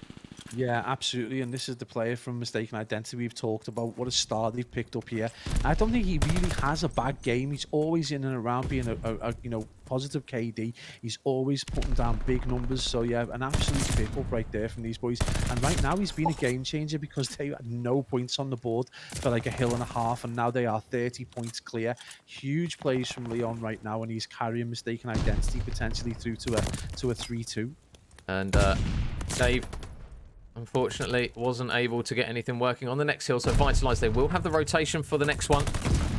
S1: Yeah, absolutely. And this is the player from Mystaken Identity we've talked about. What a star they've picked up here. I don't think he really has a bad game. He's always in and around being a positive KD. He's always putting down big numbers. So yeah, an absolute pick up right there from these boys. And right now he's been a game changer, because they had no points on the board for like a hill and a half, and now they are 30 points clear. Huge plays from Leon right now, and he's carrying Mystaken Identity potentially through to a 3-2.
S2: And Dave, unfortunately, wasn't able to get anything working on the next hill. So Vitalize, they will have the rotation for the next one,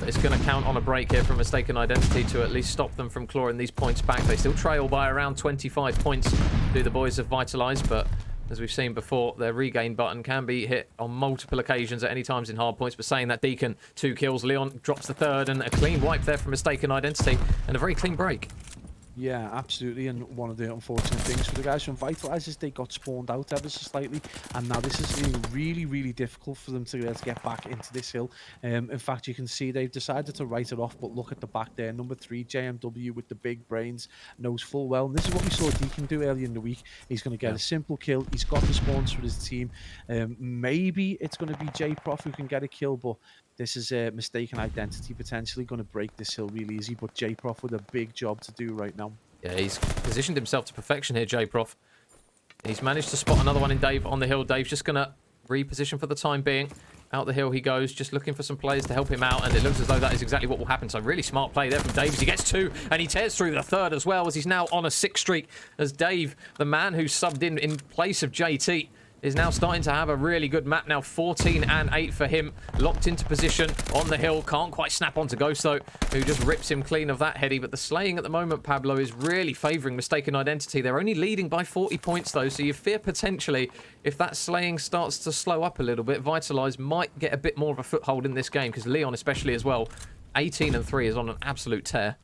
S2: but it's going to count on a break here from Mystaken Identity to at least stop them from clawing these points back. They still trail by around 25 points to the boys of Vitalize, but as we've seen before, their regain button can be hit on multiple occasions at any times in hard points. But saying that, Deacon, 2 kills. Leon drops the 3rd, and a clean wipe there from Mystaken Identity, and a very clean break.
S1: Yeah, absolutely. And one of the unfortunate things for the guys from Vitalize is they got spawned out ever so slightly, and now this is really, really difficult for them to be able to get back into this hill. In fact, you can see they've decided to write it off, but look at the back there. Number 3, JMW with the big brains, knows full well. And this is what we saw Deacon do earlier in the week. He's going to get a simple kill. He's got the spawns for his team. Maybe it's going to be J-Prof who can get a kill, but this is a Mystaken Identity potentially going to break this hill really easy, but J-Prof with a big job to do right now.
S2: Yeah, he's positioned himself to perfection here, J-Prof. He's managed to spot another one in Dave on the hill. Dave's just going to reposition for the time being. Out the hill he goes, just looking for some players to help him out, and it looks as though that is exactly what will happen. So really smart play there from Dave as he gets 2, and he tears through the 3rd as well, as he's now on a 6 streak, as Dave, the man who subbed in place of JT, is now starting to have a really good map now. 14-8 for him. Locked into position on the hill. Can't quite snap onto Ghost, though, who just rips him clean of that heady. But the slaying at the moment, Pablo, is really favouring Mystaken Identity. They're only leading by 40 points, though, so you fear potentially, if that slaying starts to slow up a little bit, Vitalize might get a bit more of a foothold in this game, because Leon especially as well, 18-3 is on an absolute tear.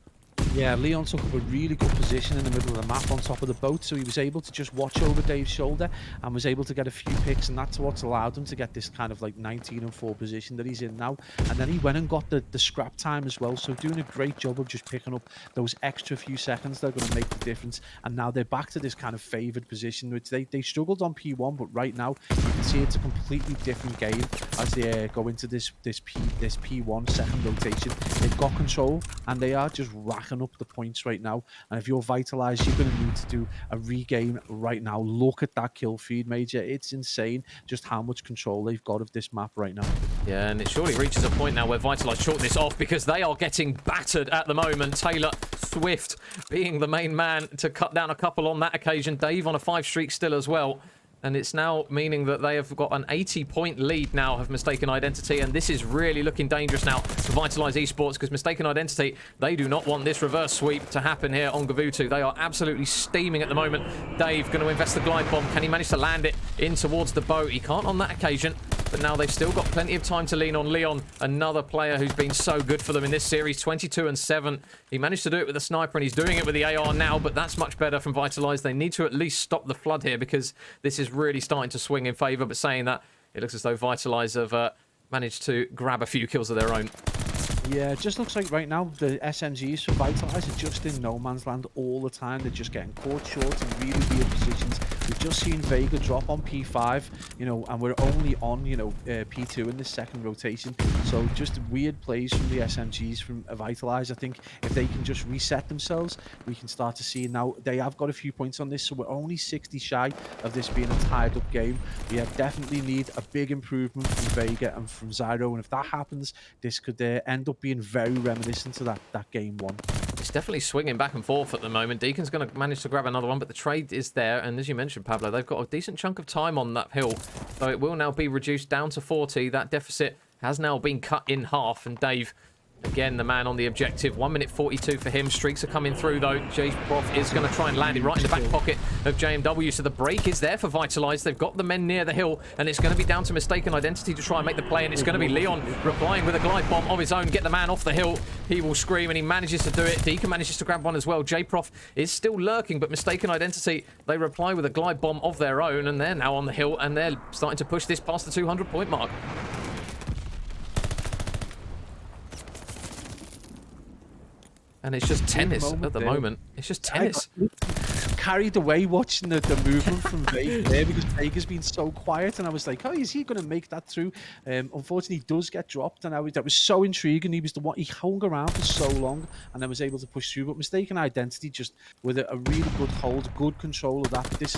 S1: Yeah, Leon took up a really good position in the middle of the map on top of the boat, so he was able to just watch over Dave's shoulder and was able to get a few picks, and that's what's allowed him to get this kind of like 19-4 position that he's in now. And then he went and got the scrap time as well, so doing a great job of just picking up those extra few seconds that are going to make the difference. And now they're back to this kind of favoured position, which they struggled on P1, but right now you can see it's a completely different game as they go into this P1 second rotation. They've got control, and they are just racking up the points right now. And if you're Vitalized, you're going to need to do a regain right now. Look at that kill feed, Major. It's insane just how much control they've got of this map right now.
S2: Yeah, and it surely reaches a point now where Vitalized chalk this off, because they are getting battered at the moment. Taylor Swift being the main man to cut down a couple on that occasion. Dave on a 5 streak still as well. And it's now meaning that they have got an 80-point lead now of Mystaken Identity. And this is really looking dangerous now for Vitalize ESports, because Mystaken Identity, they do not want this reverse sweep to happen here on Gavutu. They are absolutely steaming at the moment. Dave going to invest the glide bomb. Can he manage to land it in towards the boat? He can't on that occasion. but now they've still got plenty of time to lean on Leon, another player who's been so good for them in this series, 22-7. He managed to do it with a sniper, and he's doing it with the AR now, but that's much better from Vitalize. They need to at least stop the flood here, because this is really starting to swing in favor. But saying that, it looks as though Vitalize have managed to grab a few kills of their own.
S1: Yeah, it just looks like right now the SMGs for Vitalize are just in no man's land all the time. They're just getting caught short in really weird positions. We've just seen Vega drop on P5, you know, and we're only on, you know, P2 in this second rotation. So just weird plays from the SMGs from Vitalize. I think if they can just reset themselves, we can start to see. Now, they have got a few points on this, so we're only 60 shy of this being a tied-up game. We definitely need a big improvement from Vega and from Zyro, and if that happens, this could end up being very reminiscent to that game one.
S2: It's definitely swinging back and forth at the moment. Deacon's going to manage to grab another one, but the trade is there. And as you mentioned, Pablo, they've got a decent chunk of time on that hill. So it will now be reduced down to 40. That deficit has now been cut in half. And Dave, again, the man on the objective. 1 minute 42 for him. Streaks are coming through, though. J-Prof is going to try and land it right in the back pocket of JMW. So the break is there for Vitalize. They've got the men near the hill, and it's going to be down to Mystaken Identity to try and make the play. And it's going to be Leon replying with a glide bomb of his own. Get the man off the hill. He will scream, and he manages to do it. Deacon manages to grab one as well. J-Prof is still lurking, but Mystaken Identity, they reply with a glide bomb of their own, and they're now on the hill, and they're starting to push this past the 200-point mark. And it's just tennis at the moment. It's just tennis.
S1: Carried away watching the movement from Vega there, because Vega's been so quiet, and I was like, oh, is he going to make that through? Unfortunately, he does get dropped, and that was so intriguing. He was the one, he hung around for so long and then was able to push through. But Mystaken Identity just with a really good hold, good control of that. This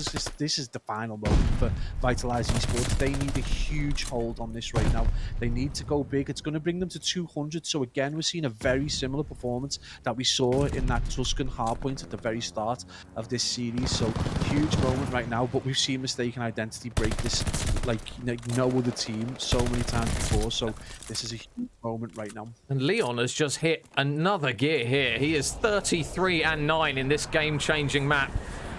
S1: is the final moment for Vitalize ESports. They need a huge hold on this right now. They need to go big. It's going to bring them to 200. So again, we're seeing a very similar performance that we saw in that Tuscan hardpoint at the very start of this series. So huge moment right now, but we've seen Mystaken Identity break this like no other team so many times before. So this is a huge moment right now.
S2: And Leon has just hit another gear here. He is 33-9 in this game-changing map,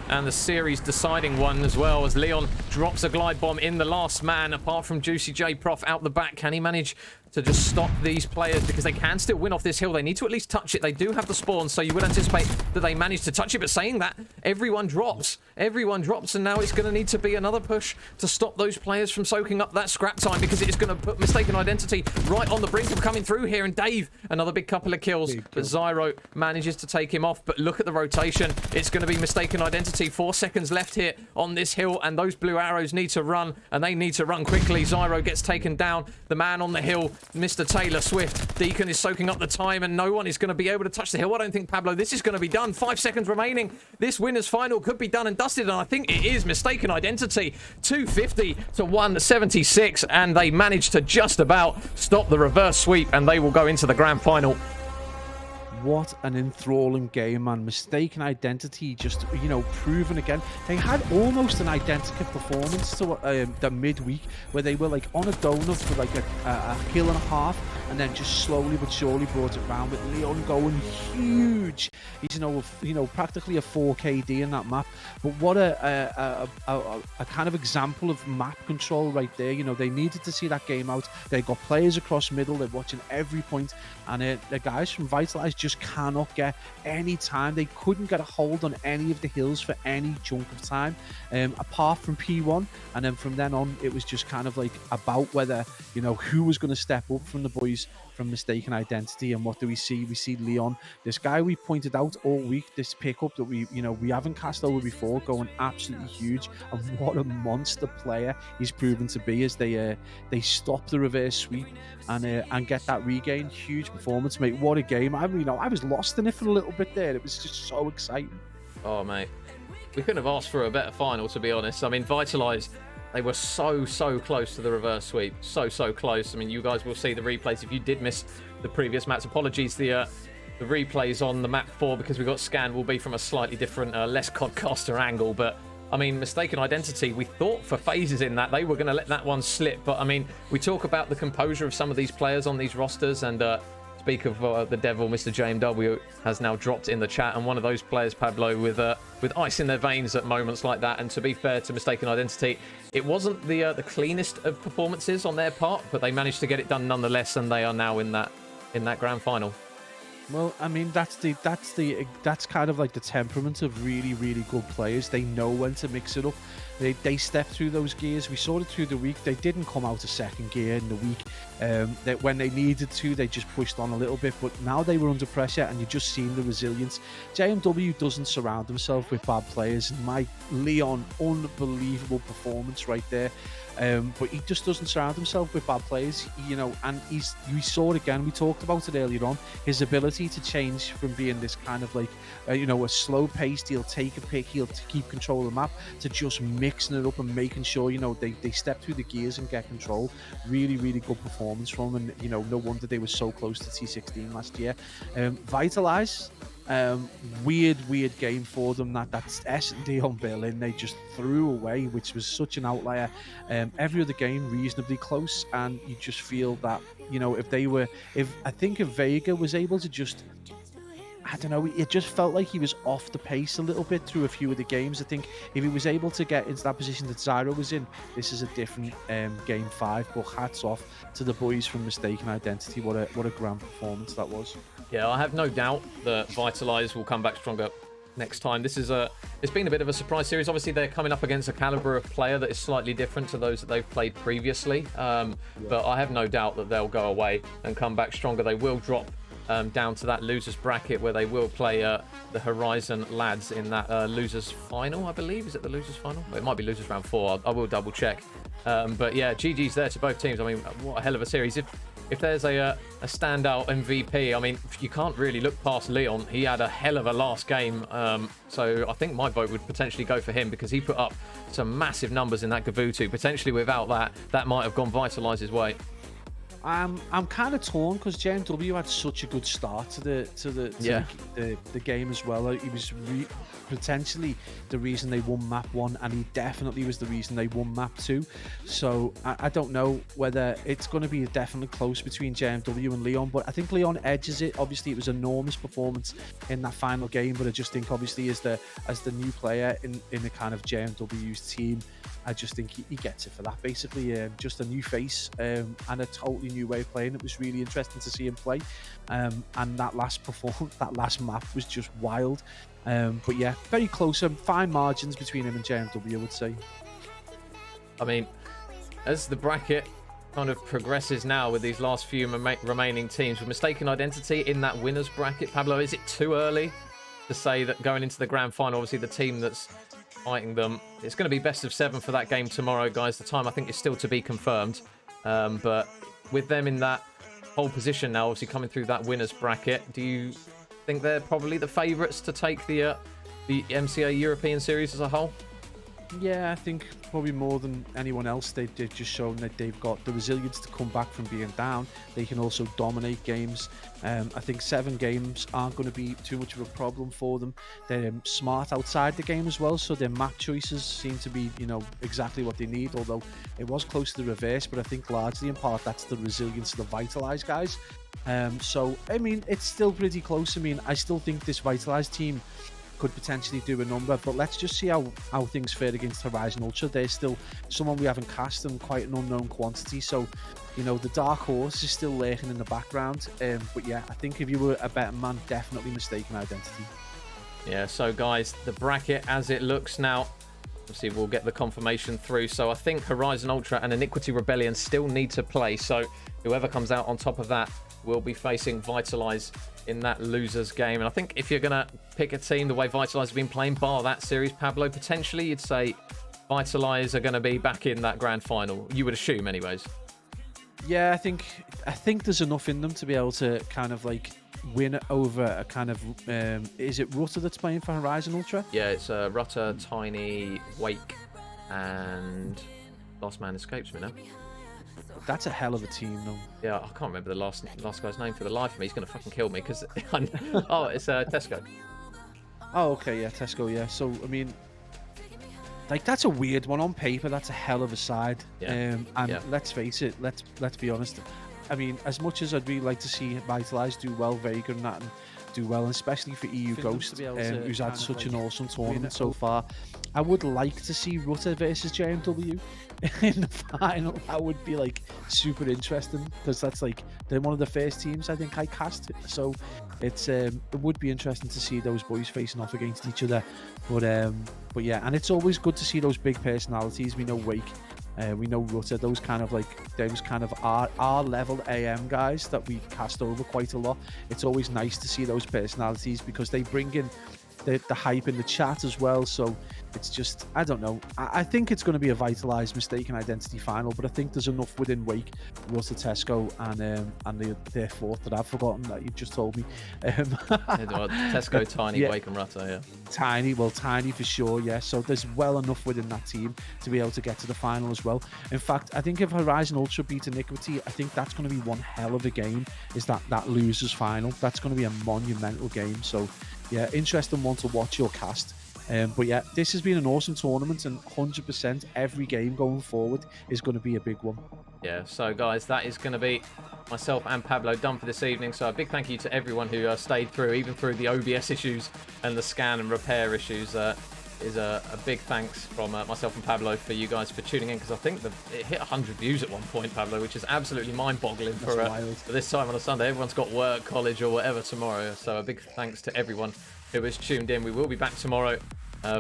S2: and the series deciding one as well, as Leon drops a glide bomb in the last man. Apart from Juicy J Prof out the back, can he manage to just stop these players? Because they can still win off this hill. They need to at least touch it. They do have the spawn, so you would anticipate that they manage to touch it. But saying that, everyone drops. Everyone drops, and now it's going to need to be another push to stop those players from soaking up that scrap time, because it is going to put Mystaken Identity right on the brink of coming through here. And Dave, another big couple of kills, but Zyro manages to take him off. But look at the rotation. It's going to be Mystaken Identity. 4 seconds left here on this hill, and those blue arrows need to run, and they need to run quickly. Zyro gets taken down. The man on the hill, Mr. Taylor Swift. Deacon is soaking up the time, and no one is going to be able to touch the hill. I don't think, Pablo, this is going to be done. 5 seconds remaining. This winner's final could be done and dusted, and I think it is. Mystaken Identity, 250 to 176, and they managed to just about stop the reverse sweep, and they will go into the grand final.
S1: What an enthralling game, man. Mystaken Identity just, you know, proven again. They had almost an identical performance to the midweek, where they were like on a donut for like a kill and a half, and then just slowly but surely brought it round with Leon going huge. He's, you know, practically a 4KD in that map. But what a kind of example of map control right there. You know, they needed to see that game out. They got players across middle. They're watching every point, and the guys from Vitalize just cannot get any time. They couldn't get a hold on any of the hills for any chunk of time, apart from P1, and then from then on it was just kind of like about whether, you know, who was going to step up from the boys from Mystaken Identity. And what do we see? We see Leon, this guy we pointed out all week, this pickup that we haven't cast over before, going absolutely huge. And what a monster player he's proven to be, as they stop the reverse sweep and get that regain. Huge performance, mate. What a game. I was lost in it for a little bit there. It was just so exciting.
S2: Oh, mate, we couldn't have asked for a better final, to be honest. I mean, Vitalize, they were so close to the reverse sweep. So close. I mean, you guys will see the replays if you did miss the previous maps. Apologies, the replays on the map 4, because we got scanned, will be from a slightly different, less codcaster angle. But I mean, Mystaken Identity, we thought for phases in that they were going to let that one slip. But I mean, we talk about the composure of some of these players on these rosters, and Speak of the devil, Mr. JMW has now dropped in the chat, and one of those players, Pablo, with ice in their veins at moments like that. And to be fair to Mystaken Identity, it wasn't the cleanest of performances on their part, but they managed to get it done nonetheless, and they are now in that grand final.
S1: Well, I mean, that's kind of like the temperament of really, really good players. They know when to mix it up. They step through those gears. We saw it through the week. They didn't come out of second gear in the week. That when they needed to, they just pushed on a little bit. But now they were under pressure, and you just seen the resilience. JMW doesn't surround himself with bad players. My Leon, unbelievable performance right there. But he just doesn't surround himself with bad players, you know, and we saw it again. We talked about it earlier on, his ability to change from being this kind of like, you know, a slow paced, he'll take a pick, he'll keep control of the map, to just mixing it up and making sure, you know, they step through the gears and get control. Really, really good performance from him, and, you know, no wonder they were so close to T16 last year. Vitalize, weird game for them. That's S&D on Berlin they just threw away, which was such an outlier. Every other game reasonably close, and you just feel that, you know, if Vega was able to just, I don't know, it just felt like he was off the pace a little bit through a few of the games. I think if he was able to get into that position that Zyro was in, this is a different game 5. But hats off to the boys from Mystaken Identity. What a grand performance that was.
S2: Yeah, I have no doubt that Vitalize will come back stronger next time. This is it's been a bit of a surprise series. Obviously, they're coming up against a caliber of player that is slightly different to those that they've played previously. But I have no doubt that they'll go away and come back stronger. They will drop down to that losers bracket where they will play the Horizon lads in that losers final, I believe. Is it the losers final? Well, it might be losers round 4. I will double check. But yeah, GG's there to both teams. I mean, what a hell of a series. If there's a standout MVP, I mean, you can't really look past Leon. He had a hell of a last game. So I think my vote would potentially go for him, because he put up some massive numbers in that Gavutu. Potentially without that might have gone Vitalize's way.
S1: I'm kind of torn, because JMW had such a good start to the game as well. He was potentially the reason they won map 1, and he definitely was the reason they won map 2. So I don't know whether it's going to be definitely close between JMW and Leon, but I think Leon edges it. Obviously, it was an enormous performance in that final game, but I just think obviously as the new player in the kind of JMW's team, I just think he gets it for that. Basically, just a new face and a totally new way of playing. It was really interesting to see him play, and that last performance, that last map was just wild. But yeah, very close, fine margins between him and JMW, I would say.
S2: I mean, as the bracket kind of progresses now with these last few remaining teams, with Mystaken Identity in that winners bracket, Pablo, is it too early to say that going into the grand final, obviously the team that's fighting them, it's going to be best of 7 for that game tomorrow, guys? The time I think is still to be confirmed, but with them in that whole position now, obviously coming through that winners bracket, do you think they're probably the favourites to take the MCA European Series as a whole?
S1: Yeah, I think probably more than anyone else, they've just shown that they've got the resilience to come back from being down. They can also dominate games. I think 7 games aren't going to be too much of a problem for them. They're smart outside the game as well, so their map choices seem to be, you know, exactly what they need, although it was close to the reverse, but I think largely in part that's the resilience of the Vitalize guys. So, I mean, it's still pretty close. I mean, I still think this Vitalize team could potentially do a number, but let's just see how things fare against Horizon Ultra. They're still someone we haven't cast, and quite an unknown quantity, so, you know, the dark horse is still lurking in the background. But yeah, I think if you were a better man, definitely Mystaken Identity.
S2: Yeah, so guys, the bracket as it looks now, obviously we'll get the confirmation through, so I think Horizon Ultra and Iniquity Rebellion still need to play, so whoever comes out on top of that will be facing Vitalize in that losers game. And I think if you're going to pick a team the way Vitalize have been playing, bar that series, Pablo, potentially you'd say Vitalize are going to be back in that grand final. You would assume anyways. Yeah,
S1: I think there's enough in them to be able to kind of like win over a kind of is it Rutter that's playing for Horizon Ultra?
S2: Yeah, it's Rutter, Tiny, Wake, and Last Man Escapes me now.
S1: That's a hell of a team, though.
S2: Yeah, I can't remember the last guy's name for the life of me. He's going to fucking kill me because... oh, it's Tesco.
S1: Oh, okay, yeah, Tesco, yeah. So, I mean, like, that's a weird one on paper. That's a hell of a side.
S2: Yeah.
S1: And let's face it, let's be honest. I mean, as much as I'd really like to see Vitalize do well, Vega and that, and do well, and especially for EU
S3: Finland
S1: Ghost,
S3: to be able to
S1: who's had
S3: kind of,
S1: such
S3: like,
S1: an awesome tournament
S3: win
S1: so
S3: it.
S1: far, I would like to see Rutter versus JMW in the final. That would be like super interesting, because that's like they're one of the first teams I think I cast. So it would be interesting to see those boys facing off against each other. But yeah, and it's always good to see those big personalities. We know Wake. We know Rutter, those kind of our level AM guys that we cast over quite a lot. It's always nice to see those personalities, because they bring in the hype in the chat as well. So it's just, I don't know. I think it's going to be a Vitalized Mistaken Identity final, but I think there's enough within Wake, Rutter, Tesco, and their fourth that I've forgotten that you've just told me.
S2: Tesco, Tiny,
S1: yeah.
S2: Wake, and Rutter. Yeah.
S1: Tiny for sure, yeah. So there's well enough within that team to be able to get to the final as well. In fact, I think if Horizon Ultra beat Iniquity, I think that's going to be one hell of a game, is that losers final. That's going to be a monumental game. So yeah, interesting one to watch your cast. But yeah, this has been an awesome tournament, and 100% every game going forward is going to be a big one.
S2: Yeah, so guys, that is going to be myself and Pablo done for this evening. So a big thank you to everyone who stayed through, even through the OBS issues and the scan and repair issues. Is a big thanks from myself and Pablo for you guys for tuning in, because I think it hit 100 views at one point, Pablo, which is absolutely mind-boggling for this time on a Sunday. Everyone's got work, college, or whatever tomorrow. So a big thanks to everyone who has tuned in. We will be back tomorrow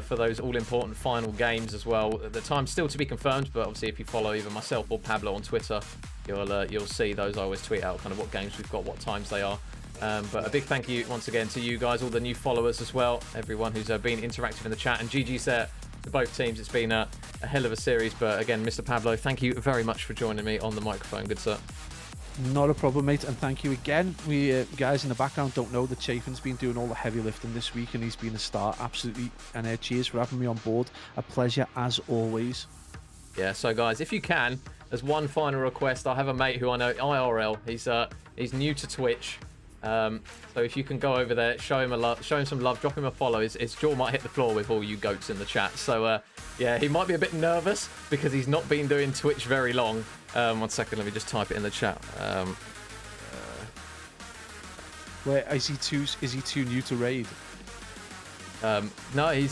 S2: for those all-important final games as well. The time's still to be confirmed, but obviously if you follow either myself or Pablo on Twitter, you'll see those. I always tweet out kind of what games we've got, what times they are. But a big thank you once again to you guys, all the new followers as well, everyone who's been interactive in the chat, and GG's there to both teams. It's been a hell of a series, but again, Mr. Pablo, thank you very much for joining me on the microphone. Good sir.
S1: Not a problem, mate, and thank you again. We guys in the background don't know that Chafin's been doing all the heavy lifting this week, and he's been a star, absolutely. And cheers for having me on board. A pleasure as always.
S2: Yeah, so guys, if you can, as one final request, I have a mate who I know IRL. He's new to Twitch. So if you can go over there, show him some love, drop him a follow. His jaw might hit the floor with all you goats in the chat. So yeah, he might be a bit nervous because he's not been doing Twitch very long. 1 second, let me just type it in the chat.
S1: Where is he too new to raid?
S2: No, I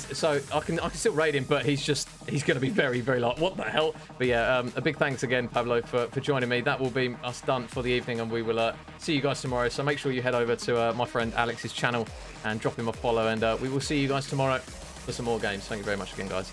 S2: can still raid him, but he's going to be very, very like, what the hell? But yeah, a big thanks again, Pablo, for joining me. That will be us done for the evening, and we will see you guys tomorrow. So make sure you head over to my friend Alex's channel and drop him a follow, and we will see you guys tomorrow for some more games. Thank you very much again, guys.